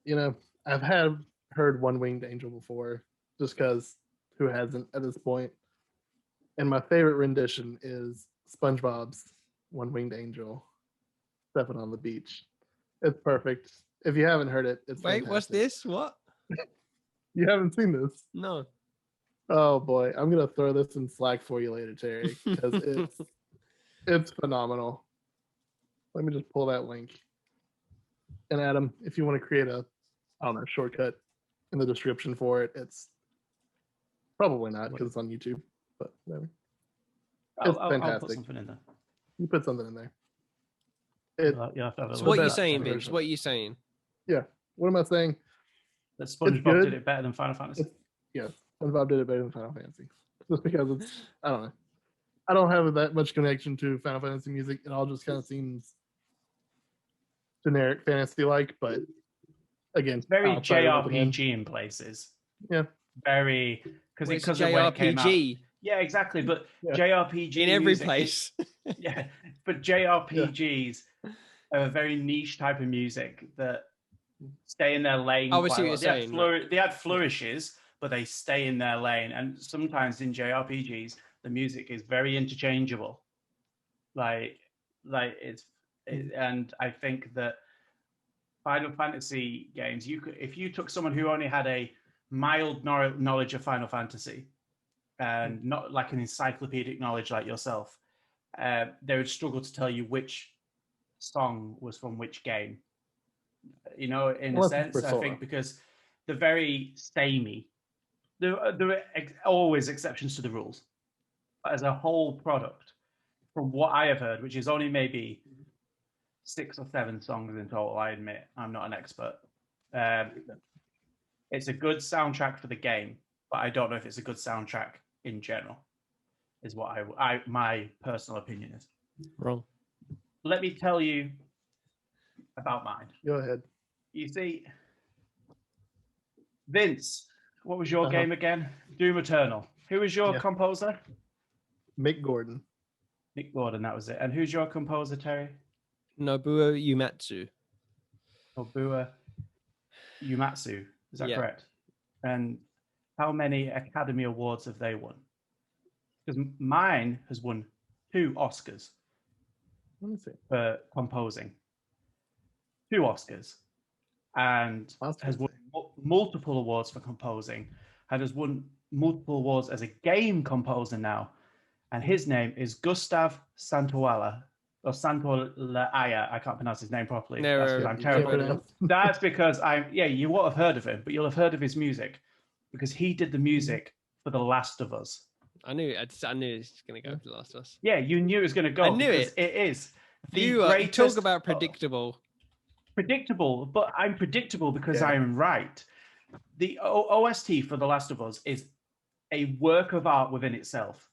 Speaker 1: you know, I've heard One Winged Angel before, just because who hasn't at this point? And my favorite rendition is SpongeBob's One Winged Angel, Stepping on the Beach. It's perfect. If you haven't heard it, it's fantastic.
Speaker 3: What's this? What?
Speaker 1: You haven't seen this?
Speaker 3: No.
Speaker 1: Oh boy, I'm gonna throw this in Slack for you later, Terry, because it's phenomenal. Let me just pull that link. And Adam, if you want to create a shortcut in the description for it, it's probably not because it's on YouTube, but whatever. It's fantastic.
Speaker 2: I'll put something in there.
Speaker 1: You put something in there.
Speaker 3: So what are you saying, Vince? What are you saying?
Speaker 1: Yeah. What am I saying?
Speaker 2: That SpongeBob did it better than Final Fantasy.
Speaker 1: Yes, SpongeBob did it better than Final Fantasy. Just because it's, I don't know. I don't have that much connection to Final Fantasy music. It all just kind of seems generic fantasy-like, but again,
Speaker 2: it's very JRPG in places.
Speaker 1: Yeah.
Speaker 2: Very, because
Speaker 3: of when it came out.
Speaker 2: Yeah, exactly. But JRPG
Speaker 3: in every place.
Speaker 2: But JRPGs are a very niche type of music that stay in their lane.
Speaker 3: I see what you're saying.
Speaker 2: They had flourishes, but they stay in their lane. And sometimes in JRPGs, the music is very interchangeable. And I think that Final Fantasy games, if you took someone who only had a mild knowledge of Final Fantasy and not like an encyclopedic knowledge like yourself, they would struggle to tell you which song was from which game. You know, in a sense, I think because they're very samey. There are always exceptions to the rules. But as a whole product, from what I have heard, which is only maybe 6 or 7 songs in total, I admit I'm not an expert. it's a good soundtrack for the game, but I don't know if it's a good soundtrack in general. Is what my personal opinion is.
Speaker 3: Wrong.
Speaker 2: Let me tell you about mine.
Speaker 1: Go ahead.
Speaker 2: You see, Vince, what was your game again? Doom Eternal. Who was your composer?
Speaker 1: Mick Gordon.
Speaker 2: Mick Gordon, that was it. And who's your composer, Terry?
Speaker 3: Nobuo Uematsu.
Speaker 2: Nobuo Uematsu. Is that correct? And how many Academy Awards have they won? Because mine has won 2 Oscars for composing. 2 Oscars. And has won multiple awards for composing. And has won multiple awards as a game composer now. And his name is Gustav Santaolalla. Or Santaolalla. I can't pronounce his name properly.
Speaker 3: No,
Speaker 2: that's because I'm terrible. That's because you won't have heard of him, but you'll have heard of his music. Because he did the music for The Last of Us.
Speaker 3: I knew it was going to go for The Last of Us.
Speaker 2: Yeah, you knew it was going to go.
Speaker 3: I knew it.
Speaker 2: It is.
Speaker 3: You talk about predictable.
Speaker 2: Predictable, but I'm predictable because I am right. The OST for The Last of Us is a work of art within itself.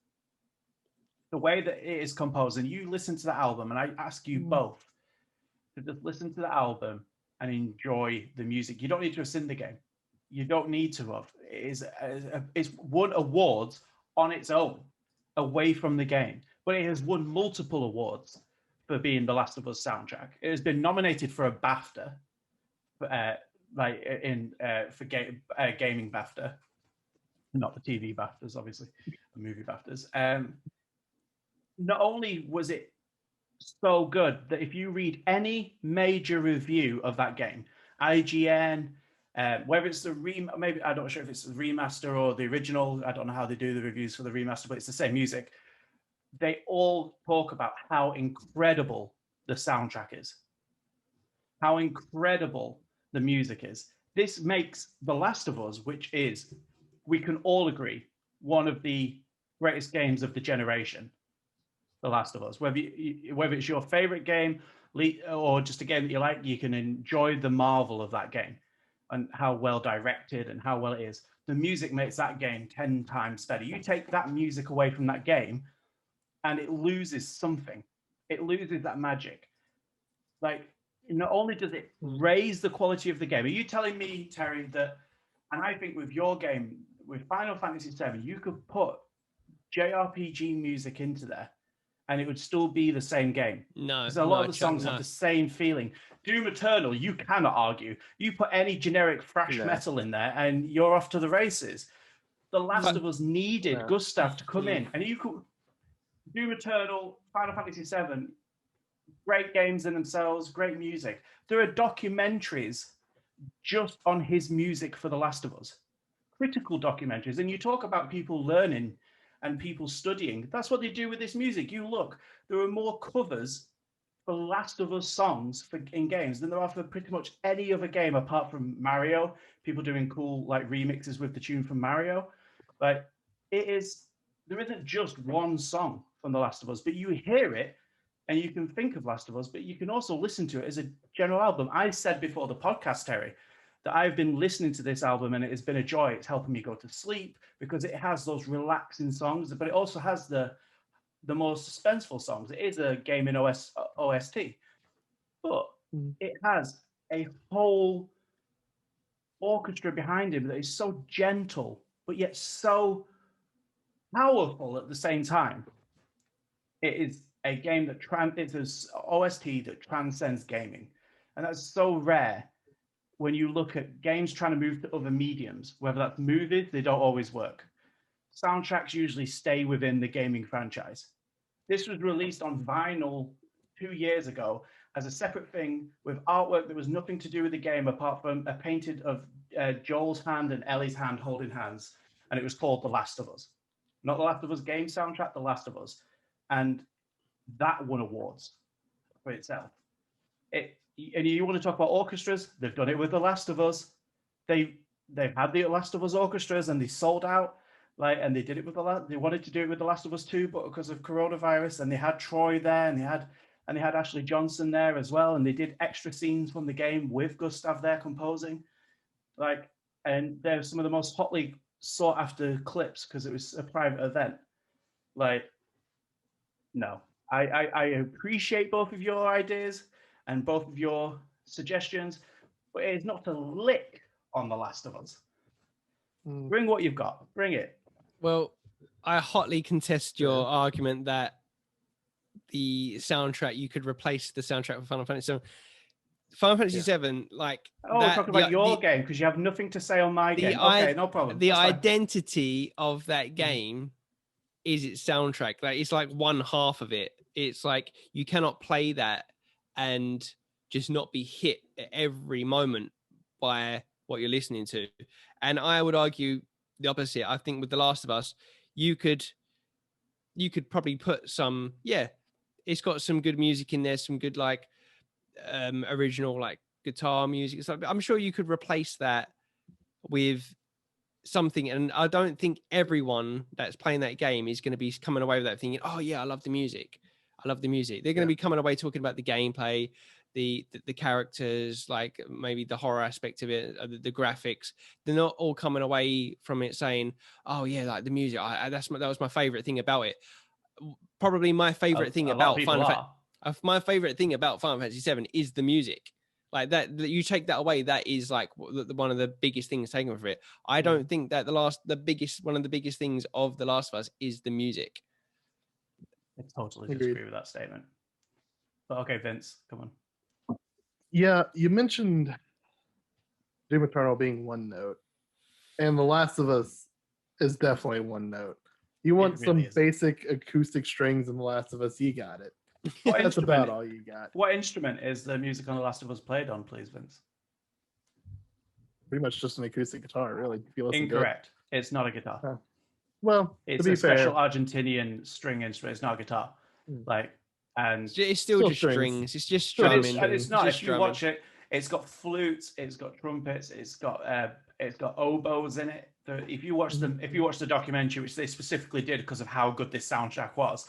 Speaker 2: The way that it is composed, and you listen to the album, and I ask you both to just listen to the album and enjoy the music. You don't need to have seen the game. You don't need to have. It's won awards on its own, away from the game, but it has won multiple awards for being the Last of Us soundtrack. It has been nominated for a BAFTA, for gaming BAFTA, not the TV BAFTAs, obviously, the movie BAFTAs. Not only was it so good that if you read any major review of that game, IGN, whether it's the maybe I'm not sure if it's the remaster or the original. I don't know how they do the reviews for the remaster, but it's the same music. They all talk about how incredible the soundtrack is, how incredible the music is. This makes The Last of Us, which is, we can all agree, one of the greatest games of the generation. The Last of Us. Whether it's your favorite game or just a game that you like, you can enjoy the marvel of that game and how well directed and how well it is. The music makes that game 10 times better. You take that music away from that game and it loses something. It loses that magic. Like, not only does it raise the quality of the game, are you telling me, Terry, that, and I think with your game, with Final Fantasy VII, you could put JRPG music into there and it would still be the same game?
Speaker 3: No.
Speaker 2: Because a lot of the songs have the same feeling. Doom Eternal, you cannot argue. You put any generic thrash metal in there and you're off to the races. The Last of Us needed Gustav to come in. And you could... Doom Eternal, Final Fantasy VII, great games in themselves, great music. There are documentaries just on his music for The Last of Us. Critical documentaries. And you talk about people learning and people studying. That's what they do with this music. You look, there are more covers for Last of Us songs in games than there are for pretty much any other game apart from Mario. People doing cool remixes with the tune from Mario. There isn't just one song from The Last of Us, but you hear it and you can think of Last of Us, but you can also listen to it as a general album. I said before the podcast, Terry, that I've been listening to this album and it has been a joy. It's helping me go to sleep because it has those relaxing songs, but it also has the more suspenseful songs. It is a gaming OST, but it has a whole orchestra behind him that is so gentle, but yet so powerful at the same time. It is a game that it's an OST that transcends gaming, and that's so rare. When you look at games trying to move to other mediums, whether that's movies, they don't always work. Soundtracks usually stay within the gaming franchise. This was released on vinyl 2 years ago as a separate thing with artwork that was nothing to do with the game apart from a painted of Joel's hand and Ellie's hand holding hands. And it was called The Last of Us. Not The Last of Us game soundtrack, The Last of Us. And that won awards for itself. And you want to talk about orchestras? They've done it with The Last of Us. They've had the Last of Us orchestras and they sold out. And they did it with they wanted to do it with The Last of Us 2, but because of coronavirus, and they had Troy there, and they had Ashley Johnson there as well, and they did extra scenes from the game with Gustav there composing. and they're some of the most hotly sought after clips because it was a private event. Like, no, I appreciate both of your ideas and both of your suggestions, but it's not a lick on The Last of Us. Bring what you've got. Bring it.
Speaker 3: Well, I hotly contest your argument that the soundtrack, you could replace the soundtrack for Final Fantasy VII. Final Fantasy VII, like...
Speaker 2: we're talking about your game because you have nothing to say on my game. Okay, no problem.
Speaker 3: The identity of that game is its soundtrack. Like, it's like one half of it. It's like you cannot play that and just not be hit at every moment by what you're listening to. And I would argue the opposite. I think with The Last of Us, you could probably put some, it's got some good music in there, some good like original like guitar music. So I'm sure you could replace that with something. And I don't think everyone that's playing that game is going to be coming away with that thinking, oh yeah, I love the music. They're going to be coming away talking about the gameplay, the characters, like maybe the horror aspect of it, the graphics. They're not all coming away from it saying, oh yeah, like the music, that was my favorite thing about it. Probably my favorite thing about Final Fantasy VII is the music. Like that you take that away, that is like one of the biggest things taken from it. I don't think that one of the biggest things of The Last of Us is the music.
Speaker 2: I totally disagree with that statement. But okay, Vince, come on.
Speaker 1: Yeah, you mentioned Doom Eternal being one note, and The Last of Us is definitely one note. You want some basic acoustic strings in The Last of Us, you got it. That's about all you got.
Speaker 2: What instrument is the music on The Last of Us played on, please, Vince?
Speaker 1: Pretty much just an acoustic guitar, really. If you listen
Speaker 2: Incorrect. It's not a guitar.
Speaker 1: Well,
Speaker 2: it's a special Argentinian string instrument. It's not a guitar. And
Speaker 3: it's still just strings. It's just strumming.
Speaker 2: It's not. If you watch it, it's got flutes, it's got trumpets, it's got oboes in it. If you watch the documentary, which they specifically did because of how good this soundtrack was,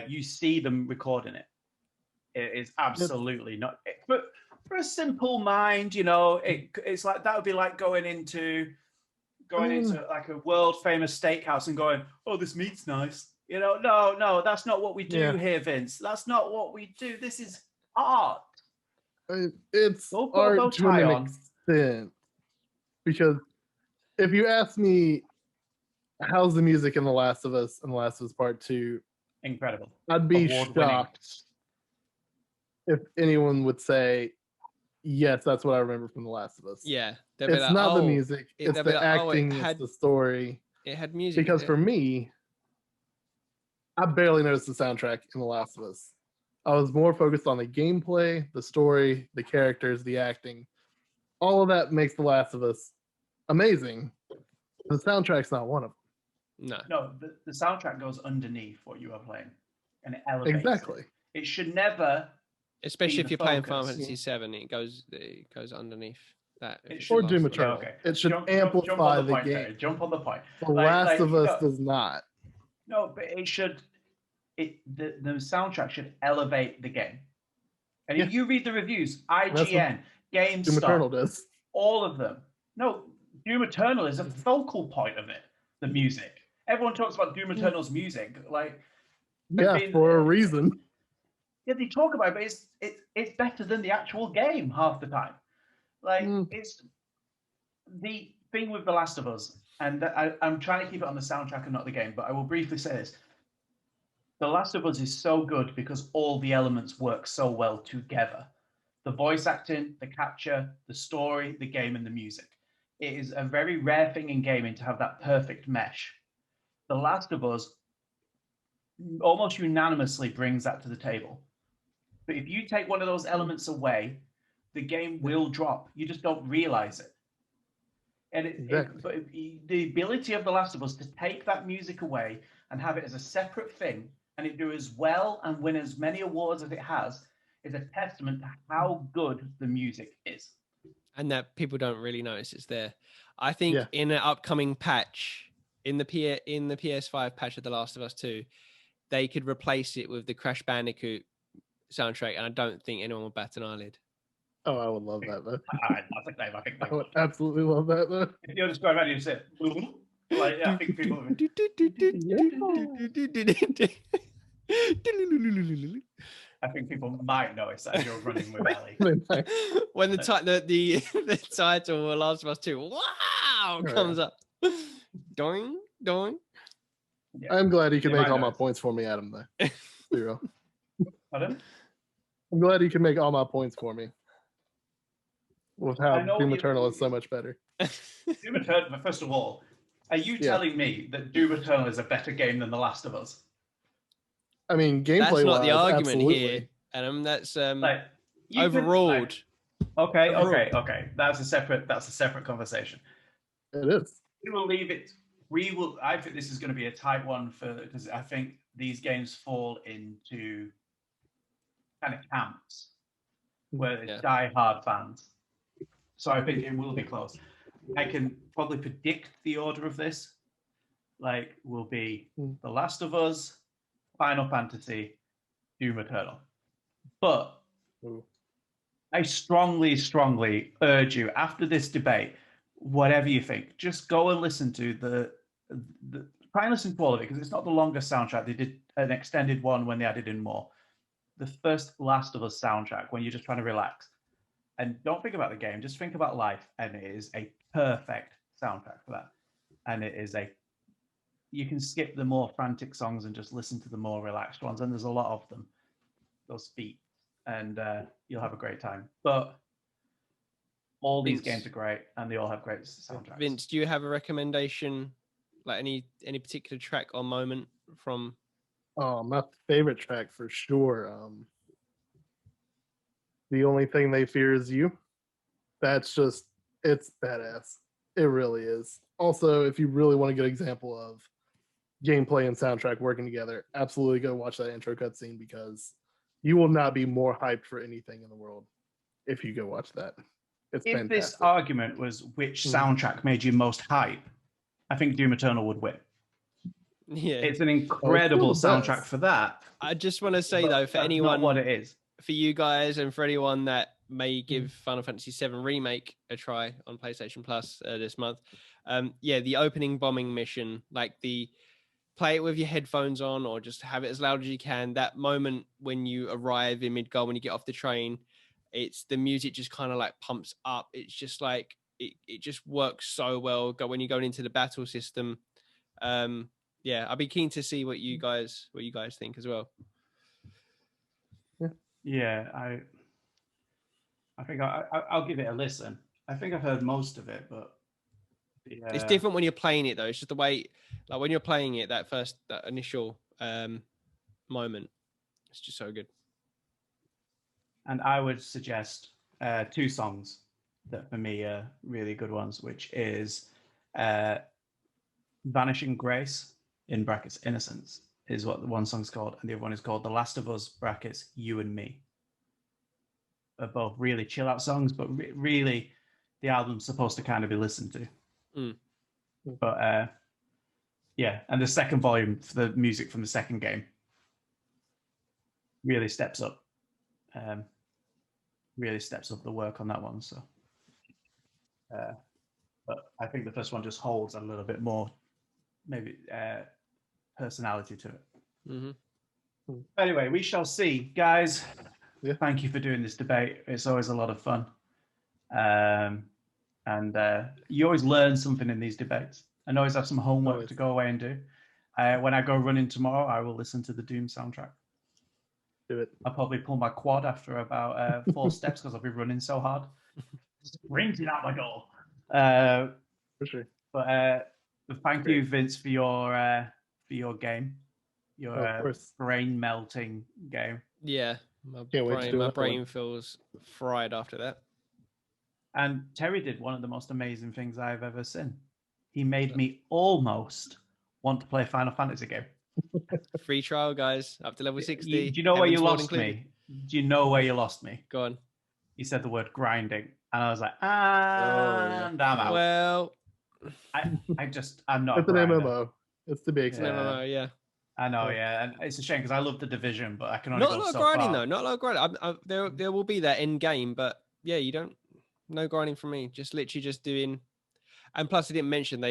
Speaker 2: you see them recording it. It is absolutely not. But for a simple mind, it's like that would be like going into like a world famous steakhouse and going, "Oh, this meat's nice." No, that's not what we do here, Vince. That's not what we do. This is art.
Speaker 1: It's art to an extent. Because if you ask me, how's the music in The Last of Us and The Last of Us Part 2?
Speaker 2: Incredible.
Speaker 1: I'd be shocked if anyone would say, yes, that's what I remember from The Last of Us.
Speaker 3: Yeah.
Speaker 1: It's not the music. It's the acting. It's the story.
Speaker 3: It had music.
Speaker 1: Because for me, I barely noticed the soundtrack in The Last of Us. I was more focused on the gameplay, the story, the characters, the acting. All of that makes The Last of Us amazing. The soundtrack's not one of them.
Speaker 3: No,
Speaker 2: the soundtrack goes underneath what you are playing, and it elevates.
Speaker 1: Exactly.
Speaker 2: It should never.
Speaker 3: Especially if you're playing Final Fantasy VII, it goes underneath that.
Speaker 1: Or Doom Eternal. Okay. It should amplify the game.
Speaker 2: Jump on the point.
Speaker 1: The Last of Us does not.
Speaker 2: No, but it should. The soundtrack should elevate the game. And if you read the reviews, IGN, GameStop,
Speaker 1: Doom Eternal does.
Speaker 2: All of them. No, Doom Eternal is a focal point of it. The music. Everyone talks about Doom Eternal's music,
Speaker 1: for a reason.
Speaker 2: Yeah, they talk about it, but it's better than the actual game half the time. It's the thing with The Last of Us, and I'm trying to keep it on the soundtrack and not the game, but I will briefly say this. The Last of Us is so good because all the elements work so well together. The voice acting, the capture, the story, the game, and the music. It is a very rare thing in gaming to have that perfect mesh. The Last of Us almost unanimously brings that to the table. But if you take one of those elements away, the game will drop. You just don't realize it. And but the ability of The Last of Us to take that music away and have it as a separate thing, and it do as well and win as many awards as it has, is a testament to how good the music is.
Speaker 3: And that people don't really notice it's there. I think in an upcoming patch, in the PS5 patch of The Last of Us 2, they could replace it with the Crash Bandicoot soundtrack, and I don't think anyone will bat an eyelid.
Speaker 1: Oh, I would love that, though.
Speaker 2: I think
Speaker 1: I would absolutely love that, though.
Speaker 2: If you just go around and say, like, I think people. I think people might notice that you're running with Ellie.
Speaker 3: When the title of Last of Us 2, wow, comes up. Doing.
Speaker 1: Yeah. I'm glad you can make all my points for me, Adam, though. Be real.
Speaker 2: Pardon?
Speaker 1: I'm glad you can make all my points for me. With how Doom Eternal is so much better.
Speaker 2: Doom Eternal, first of all, are you telling me that Doom Eternal is a better game than The Last of Us?
Speaker 1: I mean, gameplay-wise,
Speaker 3: that's not the argument
Speaker 1: absolutely.
Speaker 3: here, Adam. That's overruled.
Speaker 2: Okay. That's a separate conversation.
Speaker 1: It is.
Speaker 2: We will leave it. I think this is going to be a tight one because I think these games fall into kind of camps where it's die-hard fans. So I think it will be close. I can probably predict the order of this. Like, will be The Last of Us, Final Fantasy, Doom Eternal. But I strongly, strongly urge you, after this debate, whatever you think, just go and listen to try and listen to all of it, because it's not the longest soundtrack. They did an extended one when they added in more. The first Last of Us soundtrack, when you're just trying to relax. And don't think about the game, just think about life. And it is a perfect soundtrack for that. And it is you can skip the more frantic songs and just listen to the more relaxed ones. And there's a lot of them, those beats, and you'll have a great time. But all these games are great, and they all have great soundtracks.
Speaker 3: Vince, do you have a recommendation, like any particular track or moment from?
Speaker 1: Oh, my favorite track for sure. The Only Thing They Fear Is You. It's badass. It really is. Also, if you really want a good example of gameplay and soundtrack working together, absolutely go watch that intro cutscene, because you will not be more hyped for anything in the world if you go watch that. It's fantastic.
Speaker 2: This argument was which soundtrack made you most hype, I think Doom Eternal would win.
Speaker 3: Yeah,
Speaker 2: it's an incredible soundtrack for that.
Speaker 3: I just want to say though, for anyone,
Speaker 2: not what it is,
Speaker 3: for you guys, and for anyone that may give Final Fantasy VII Remake a try on PlayStation Plus this month, the opening bombing mission, like play it with your headphones on, or just have it as loud as you can. That moment when you arrive in Midgard, when you get off the train, it's the music just kind of like pumps up. It's just like it just works so well. When you're going into the battle system, I'd be keen to see what you guys think as well.
Speaker 2: Yeah, I think I'll give it a listen. I think I've heard most of it, but
Speaker 3: it's different when you're playing it though. It's just the way, like when you're playing it, that initial moment, it's just so good.
Speaker 2: And I would suggest two songs that for me are really good ones, which is Vanishing Grace in brackets Innocence is what the one song's called, and the other one is called The Last of Us brackets You and Me. They're both really chill out songs, but really the album's supposed to kind of be listened to. But and the second volume for the music from the second game really steps up the work on that one. So but I think the first one just holds a little bit more maybe personality to it. Anyway, we shall see, guys. Thank you for doing this debate. It's always a lot of fun, and you always learn something in these debates. I always have some homework to go away and do. When I go running tomorrow, I will listen to the Doom soundtrack.
Speaker 1: Do it.
Speaker 2: I'll probably pull my quad after about 4 steps because I'll be running so hard. Sprinting out my goal.
Speaker 1: For sure.
Speaker 2: But thank you, Vince, for your game, your brain melting game.
Speaker 3: Yeah, my brain feels fried after that.
Speaker 2: And Terry did one of the most amazing things I've ever seen. He made me almost want to play a Final Fantasy game.
Speaker 3: Free trial, guys, up to level 60.
Speaker 2: Do you know where you lost me? Do you know where you lost me?
Speaker 3: Go on.
Speaker 2: You said the word grinding, and I was like, and I'm out.
Speaker 3: Well,
Speaker 2: I'm not.
Speaker 1: It's an MMO. It's the big
Speaker 3: MMO, yeah.
Speaker 2: I know, yeah, and it's a shame because I love the Division, but I can only
Speaker 3: not a lot of grinding though. Not a lot of grinding. There will be that end game, but yeah, you don't, no grinding from me. Just literally just doing. And plus, I didn't mention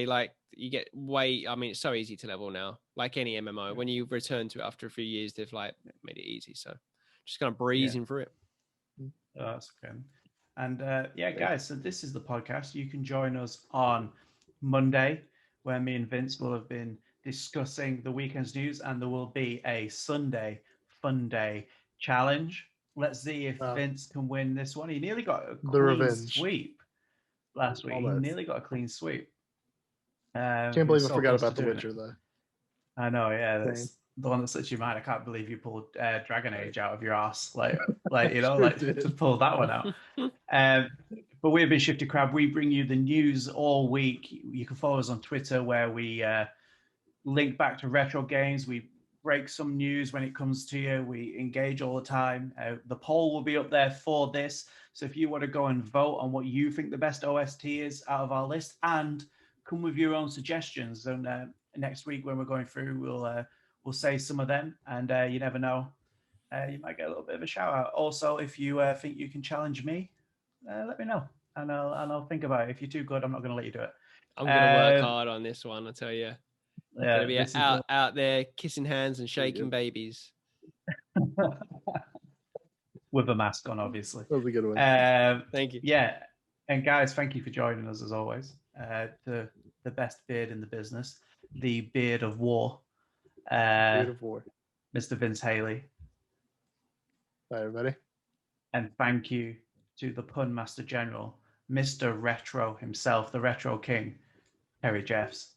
Speaker 3: you get I mean, it's so easy to level now. Like any MMO, when you return to it after a few years, they've like made it easy. So just kind of breezing through it.
Speaker 2: Oh, that's okay. And yeah, guys, so this is the podcast. You can join us on Monday, where me and Vince will have been discussing the weekend's news, and there will be a Sunday Fun Day challenge. Let's see if Vince can win this one. He nearly got a clean sweep last week. Almost. He nearly got a clean sweep.
Speaker 1: Can't believe I forgot about The Witcher, though.
Speaker 2: I know, yeah. That's the one that slips your mind. I can't believe you pulled Dragon Age out of your ass. Like you know, to pull that one out. But we've been Shifty Crab. We bring you the news all week. You can follow us on Twitter, where we link back to retro games. We break some news when it comes to you. We engage all the time. The poll will be up there for this. So if you want to go and vote on what you think the best OST is out of our list, and come with your own suggestions, and next week when we're going through, we'll say some of them, and you never know, you might get a little bit of a shout out. Also, if you think you can challenge me, let me know, and I'll think about it. If you're too good, I'm not going to let you do it.
Speaker 3: I'm going to work hard on this one, I tell you. I'm going to be out there kissing hands and shaking babies.
Speaker 2: With a mask on, obviously.
Speaker 1: That was a good one.
Speaker 3: Thank you.
Speaker 2: Yeah, and guys, thank you for joining us as always. The best beard in the business, the beard of war.
Speaker 1: Beard of war.
Speaker 2: Mr. Vince Haley.
Speaker 1: Bye, everybody.
Speaker 2: And thank you to the Pun Master General, Mr. Retro himself, the Retro King, Harry Jeffs.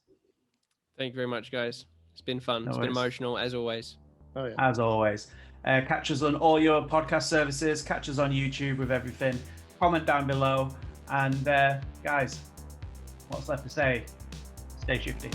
Speaker 3: Thank you very much, guys. It's been fun. It's been emotional, as always.
Speaker 1: Oh, yeah.
Speaker 2: As always. Catch us on all your podcast services. Catch us on YouTube with everything. Comment down below. And guys, what's left to say? Stay shifty.